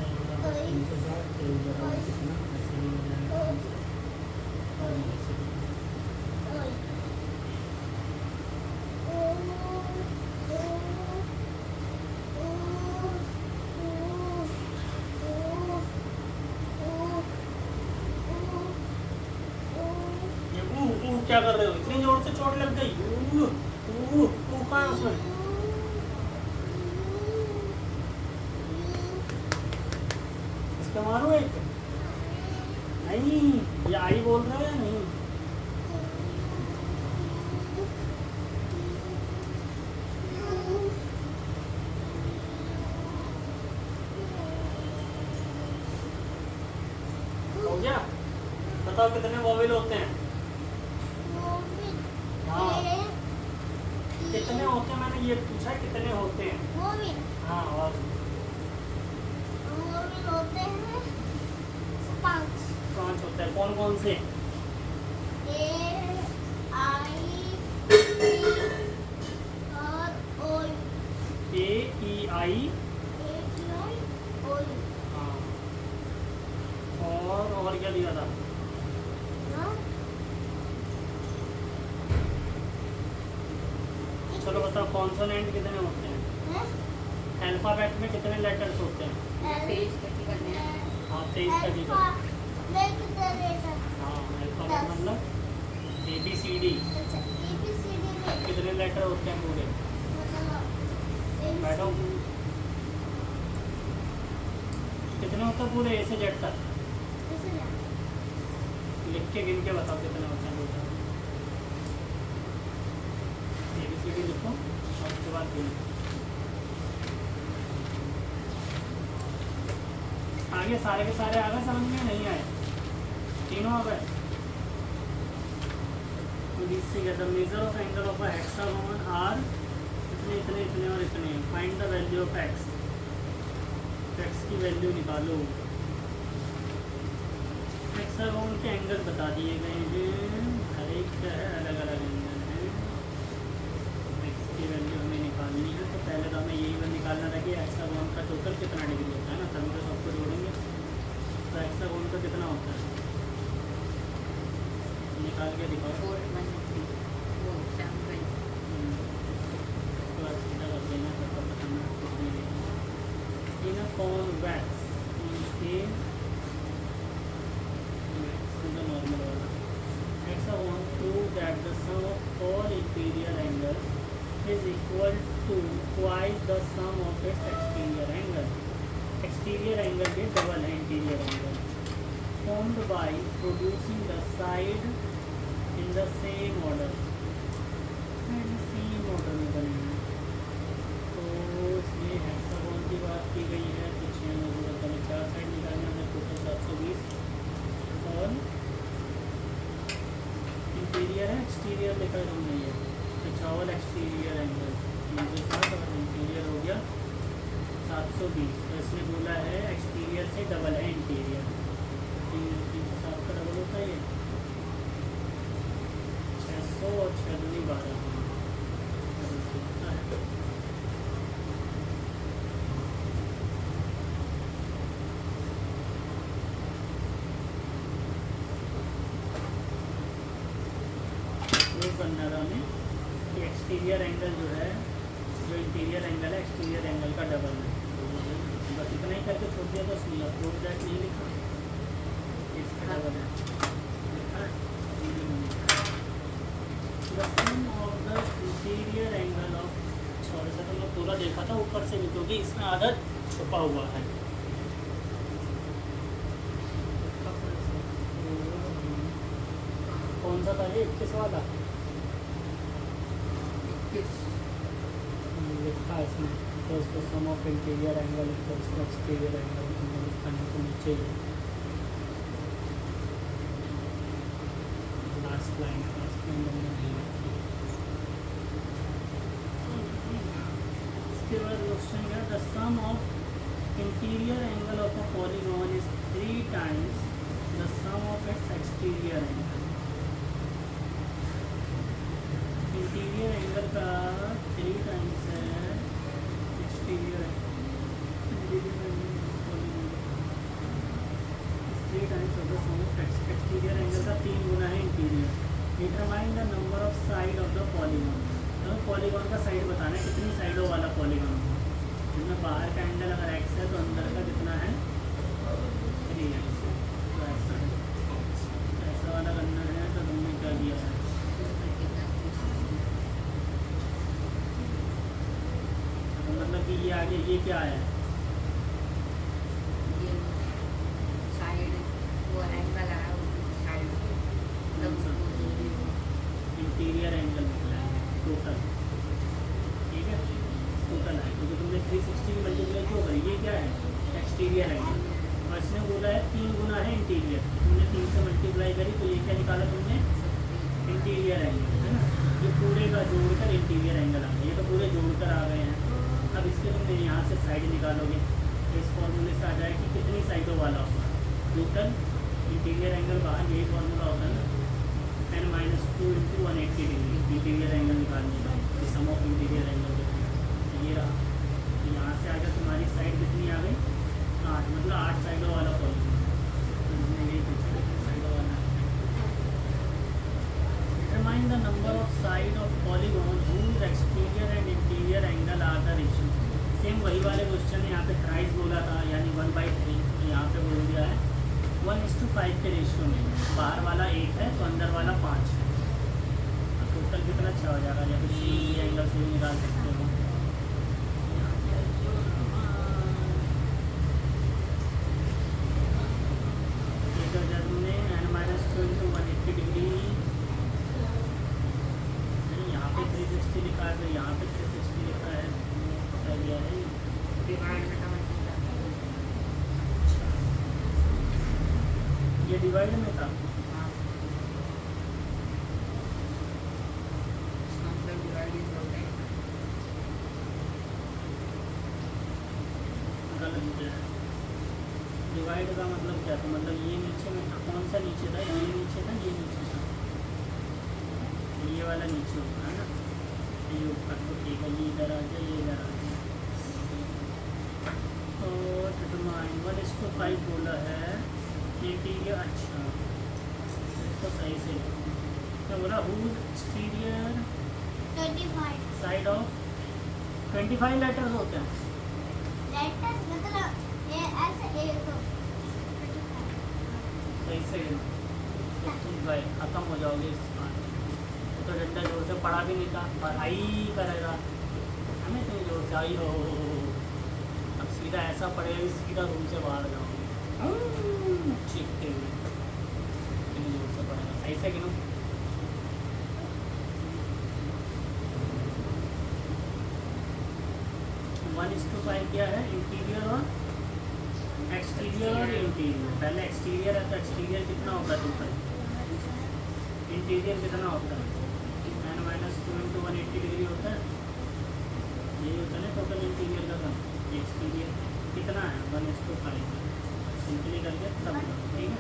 कितना ऐसे ही हो जाएगा और ऐसे भी। क्या कर रहे हो? इतनी जोर से चोट लग गई? कहाँ है उसमें? इसका मारो एक। नहीं, ये आई बोल रहा है नहीं? हो गया? बताओ कितने वोवेल होते हैं? कितने होते हैं? मैंने ये पूछा कितने होते हैं? हाँ, और होते हैं 5 होते हैं। कौन कौन से? A I और O A E I O हाँ, और क्या दिया था? चलो बताओ कॉन्सोनेंट कितने होते हैं? अल्फाबेट में कितने लेटर्स होते हैं? 23 तक ही करने हैं। हाँ, 23 तक ही करो। हाँ, अल्फाबेट मतलब ABCD कितने लेटर होते हैं पूरे? बैठो। कितने होते हैं पूरे A से Z तक? लिख के गिन के बताओ कितने होते हैं टोटल। ABCD लिखो और उसके बाद गिनो। आगे सारे के सारे आ गए समझ में? नहीं आए? तीनों आ गए? The measure of angle of a hexagon are इतने इतने इतने और इतने। Find the value of X. X की वैल्यू निकालो। हेक्सागोन के एंगल बता दिए गए हैं, हर एक का है अलग अलग एंगल है। एक्स की वैल्यू हमें निकालनी है तो पहले तो हमें यही निकालना था कि हेक्सागोन का टोटल कितना डिग्री होता है ना, तभी तो सबको जोड़ेंगे। तो हेक्सागोन का कितना होता है निकाल के दिखाओ। 413 वो 720 तो सीधा कर देना, सबका बताना कितनी है। इन अ कॉन्वेक्स नॉर्मल वाला hexagon prove that the sum of all interior angles is equal to twice the sum of its exterior angle. Exterior angle के डबल है interior angle. formed by producing the side in the same order and same order में बनेंगे। तो इसमें हेक्सागोन की बात की गई है तो 6 में जरूरत है 4 साइड निकालना है टोटल 720 और इंटीरियर है एक्सटीरियर लिखा है हमने ये अच्छा और एक्सटीरियर एंगल 360 और इंटीरियर हो गया 720। तो इसने बोला है एक्सटीरियर से डबल है इंटीरियर। 360 का डबल होता है ये 600 और 6 दूनी 12। करना था हमें कि एक्सटीरियर एंगल जो है जो इंटीरियर एंगल है एक्सटीरियर एंगल का डबल है। बस इतना ही करके छोड़ दिया तो इसलिए अप्रोच दैट नहीं लिखा, इसका डबल है लिखा है। The sum of the interior angle of थोड़ा सा तो मैं पूरा देखा था ऊपर से भी क्योंकि इसमें आधा छुपा हुआ है। कौन सा था ये 21 वाला लिखा है इसमें तो उसको sum of interior angle exterior angle लिखा है तो नीचे लास्ट लाइन इसके बाद क्वेश्चन है the sum of interior angle of a polygon is 3 times the sum of its exterior angle. Interior angle का 3 टाइम्स है exterior three times of the sum of exterior angle का 3 गुना है interior. Determine the number of side of the polygon. तो पॉलीगॉन का साइड बताना है कितनी साइडों वाला पॉलीगॉन है। जिसमें बाहर का एंगल अगर x है तो अंदर का कितना है 3x। तो ऐसा वाला करना है तो तुमने क्या किया है तो मतलब कि ये आगे ये क्या है ये साइड वो एंगल है साइड इंटीरियर एंगल निकला है टोटल। ठीक है टोटल है क्योंकि तुमने 360 की मल्टीप्लाई क्यों करी ये क्या है एक्सटीरियर एंगल और इसने बोला है 3 गुना है इंटीरियर। तुमने 3 से मल्टीप्लाई करी तो ये क्या निकाला तुमने इंटीरियर एंगल है ना। ये पूरे का जोड़कर इंटीरियर एंगल आ गया। ये तो पूरे जोड़कर आ गए हैं। अब इसके तुमने यहाँ से साइड निकालोगे तो इस फॉर्मूले से आ जाए कि कितनी साइडों वाला होगा टोटल इंटीरियर एंगल बाहर यही फॉर्मूला होता है ना n-2 × 180 डिग्री इंटीरियर एंगल निकालने का सम ऑफ इंटीरियर एंगल ये रहा। तो यहाँ से आकर तुम्हारी साइड कितनी आ गई 8 मतलब 8 साइडों वाला पॉलीगॉन। तो हमने यही पूछा कितनी साइडों वाला है। Determine the number of side of polygon whose exterior and interior angle are the ratio. Same वही वाले क्वेश्चन है। यहाँ पे थ्राइस बोला था यानी 1/3 तो यहाँ पे बोल दिया है 1:5 के रेशियो में। बाहर वाला 8 है तो अंदर वाला 5 है। टोटल कितना अच्छा हो जाएगा या फिर ये एंगल से भी निकाल सकते हो। एक जब तुमने n-2 × 180 डिग्री यहाँ पे 360 लिखा है तो यहाँ पे 360 लिखा है पता गया है डिवाइड में ये डिवाइड में था। गलत है। डिवाइड का मतलब क्या था मतलब ये नीचे में था कौन सा नीचे था ये नीचे था ये नीचे था ये वाला नीचे होता है ना ये ऊपर तो ठीक है ये इधर आ जाए ये इधर आ जाए। तो डिटरमाइन 1:5 बोला है इंटीरियर। अच्छा तो सही से तो बोला whose exterior 25 side of 25 letters होते हैं। लेटर मतलब ये ऐसे एक सही से तो तुम गए ख़त्म हो जाओगे इस बार। तो डंडा जोर से पढ़ा भी नहीं था और आई करेगा हमें इतनी जोर से आई हो अब सीधा ऐसा पड़ेगा कि सीधा रूम से बाहर जाओगे चीखते हुए। इतनी जोर से पड़ेगा सही से गिनो। वन इस टू फाइव क्या है इंटीरियर और एक्सटीरियर और इंटीरियर। पहले एक्सटीरियर है तो एक्सटीरियर कितना होगा टोटल इंटीरियर कितना होता है n-2 × 180 डिग्री होता है। यही होता है ना टोटल इंटीरियर का सम। एक्सटीरियर कितना है 1:5 सिंपली करके तब ठीक है।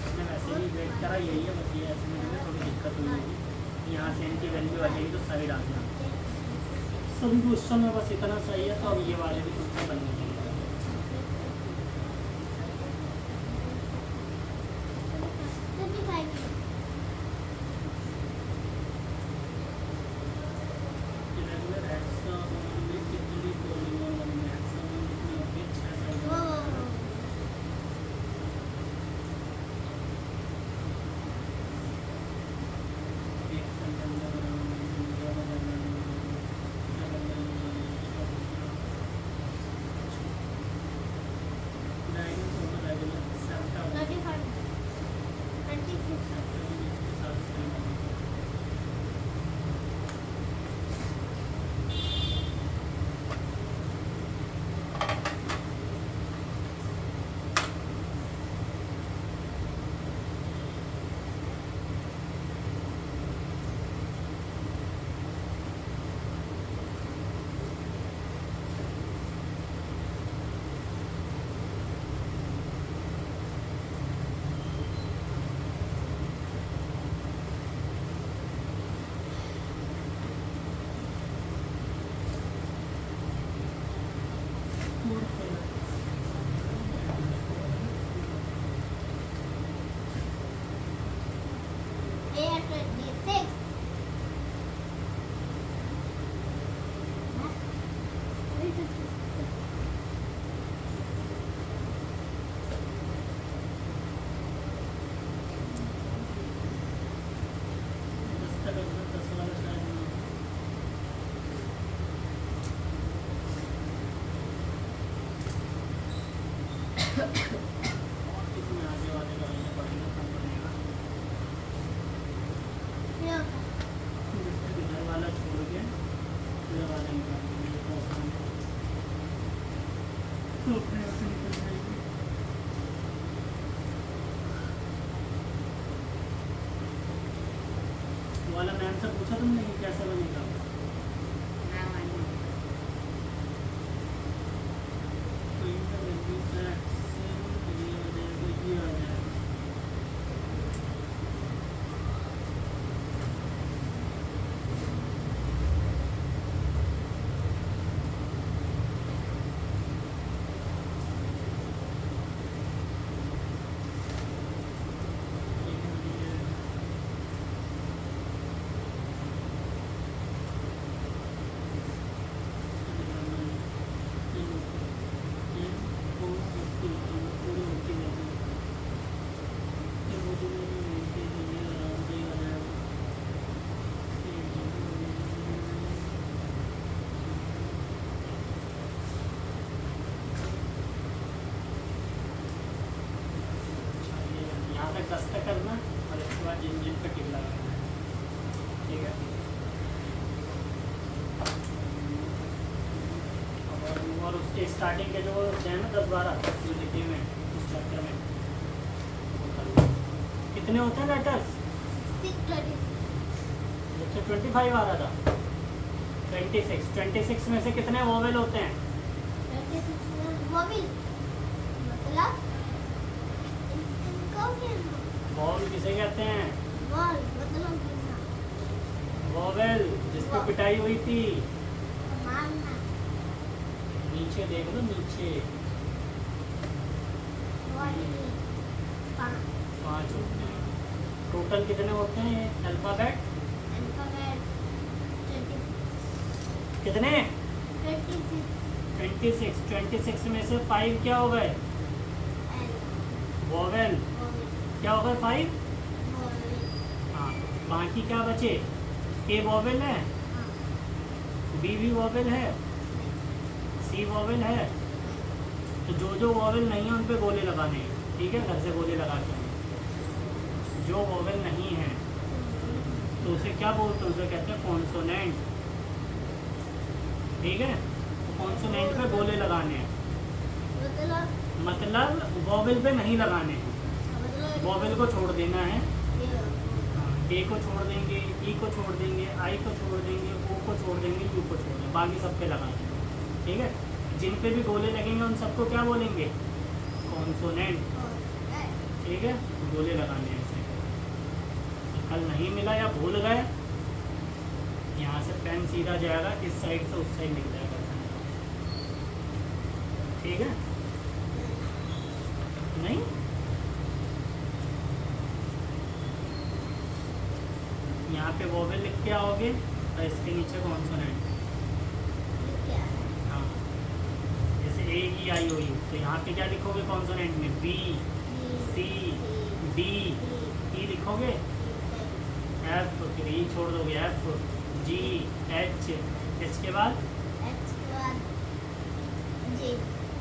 मैंने वैसे ही वेट करा यही है बस ये ऐसे में थोड़ी दिक्कत हुई होगी। यहाँ से इनकी वैल्यू आ जाएगी तो साइड आ गया। सभी क्वेश्चन में बस इतना सही है तो अब ये वाले भी क्वेश्चन बनने चाहिए। रेगुलर हेक्सागोन में कितनी पॉलीगॉन बनने हैं? हेक्सागोन कितनी होती है 6 साइड। वाला मैम से पूछा तुमने कि कैसे बनेगा? ना मालूम। तो इनका वैल्यू x ये हो जाएगा, ये आ जाएगा। यहाँ तक 10 तक करना और इसके बाद जिन जिन पे टिक लगाना है, ठीक है। और उसके स्टार्टिंग के जो है ना 10-12 जो लिखे हुए हैं उस चैप्टर में, वो कर लो। कितने होते हैं लेटर्स? 25 आ रहा था। 26 में से कितने वोवेल होते हैं? मतलब वोवेल किसे कहते हैं? मतलब वोवेल जिस पे पिटाई हुई थी। मारना नीचे देख लो, नीचे पाँच 5 होते हैं। टोटल कितने होते हैं अल्फाबेट? कितने? 26 में से 5 क्या हो गए? वोवेल। क्या हो गए? 5। हाँ, बाकी क्या बचे? ए वोवेल है, बी भी वोवेल है, सी वोवेल है। तो जो जो वोवेल नहीं है उन पे गोले लगाने हैं, ठीक है। घर से गोले लगा के आए। जो वोवेल नहीं है तो उसे क्या बोलते हैं? उसे कहते हैं कॉन्सोनेंट, ठीक है। तो कॉन्सोनेंट पे गोले लगाने हैं, मतलब वोवेल पे नहीं लगाने हैं। वोवेल को छोड़ देना है। ए को छोड़ देंगे, ई को छोड़ देंगे, आई को छोड़ देंगे, ओ को छोड़ देंगे, यू को छोड़ देंगे, बाकी सब पे लगा देंगे, ठीक है। जिन पे भी गोले लगेंगे उन सबको क्या बोलेंगे? कॉन्सोनेंट, ठीक है। गोले लगाने हैं ऐसे। तो कल नहीं मिला या भूल गए, यहाँ से पेन सीधा जाएगा, इस साइड से उस साइड लिख जाएगा, ठीक है। नहीं यहाँ पे वोवेल लिख के आओगे और इसके नीचे कॉन्सोनेंट। हाँ, जैसे ए ई आई ओ यू, तो यहाँ पे क्या लिखोगे कॉन्सोनेंट में? बी सी डी ई लिखोगे, एफ फिर ई छोड़ दोगे, एफ जी एच, एच के बाद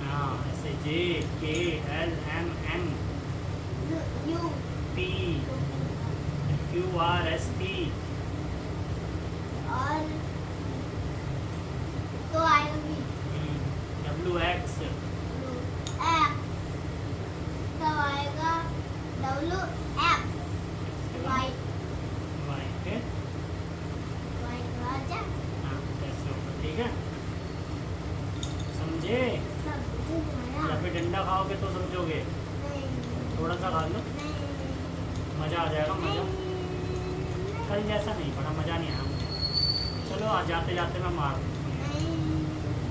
हाँ ऐसे J K L M N P Q R S T और तो आएगा भी डब्ल्यू एक्स एफ, तब आएगा W F Y Y K. Y राजा हाँ ऐसे होगा, ठीक है। समझे? सब या फिर डंडा खाओगे तो समझोगे? थोड़ा सा खा लो, मज़ा आ जाएगा। मज़ा कल जैसा नहीं पड़ा, मज़ा नहीं आया मुझे। चलो आज जाते जाते मैं मार दूँ।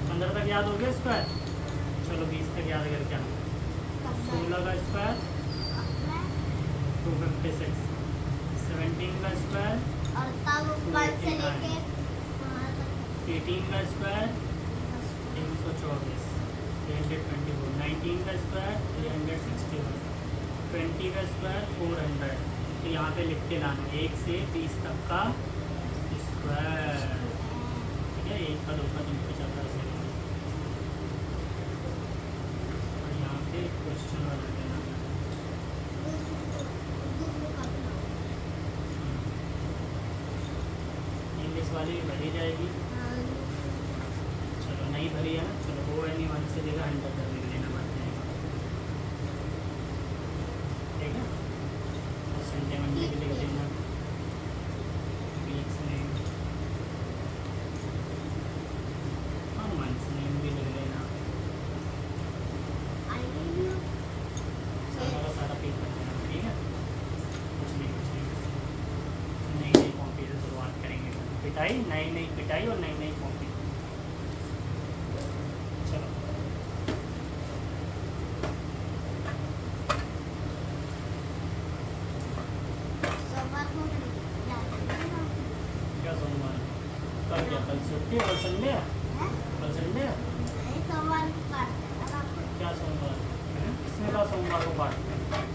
15 तक याद हो गया स्क्वायर? चलो 20 तक याद करके आना। 16 का स्क्वायर 256, 17 का स्क्वायर और तब ऊपर से लेके 18 का स्क्वायर 324, 324, 19 का स्क्वायर 361, 20 का स्क्वायर 400। तो यहाँ पे लिख के लाना 1 से 20 तक का स्क्वायर, ठीक है। 1 का 2 का 3 का 4 का 5। और यहाँ पे क्वेश्चन बना देना। इंग्लिश वाली भरी जाएगी। चलो नहीं भरी है ना, चलो वो एनी 1 से लेकर 100 तक लिख लेना, बात नहीं, ठीक है। और संडे मंडे के लिख देना। मिठाई, नई नई पिटाई और नई नई कॉपी। चलो सोमवार को जाते हैं ना। क्या सोमवार? कल क्या? कल छुट्टी है? कल संडे है? हैं? कल संडे है? नहीं, सोमवार को काटते हैं ना। क्या सोमवार? किसने कहा सोमवार को काटते हैं?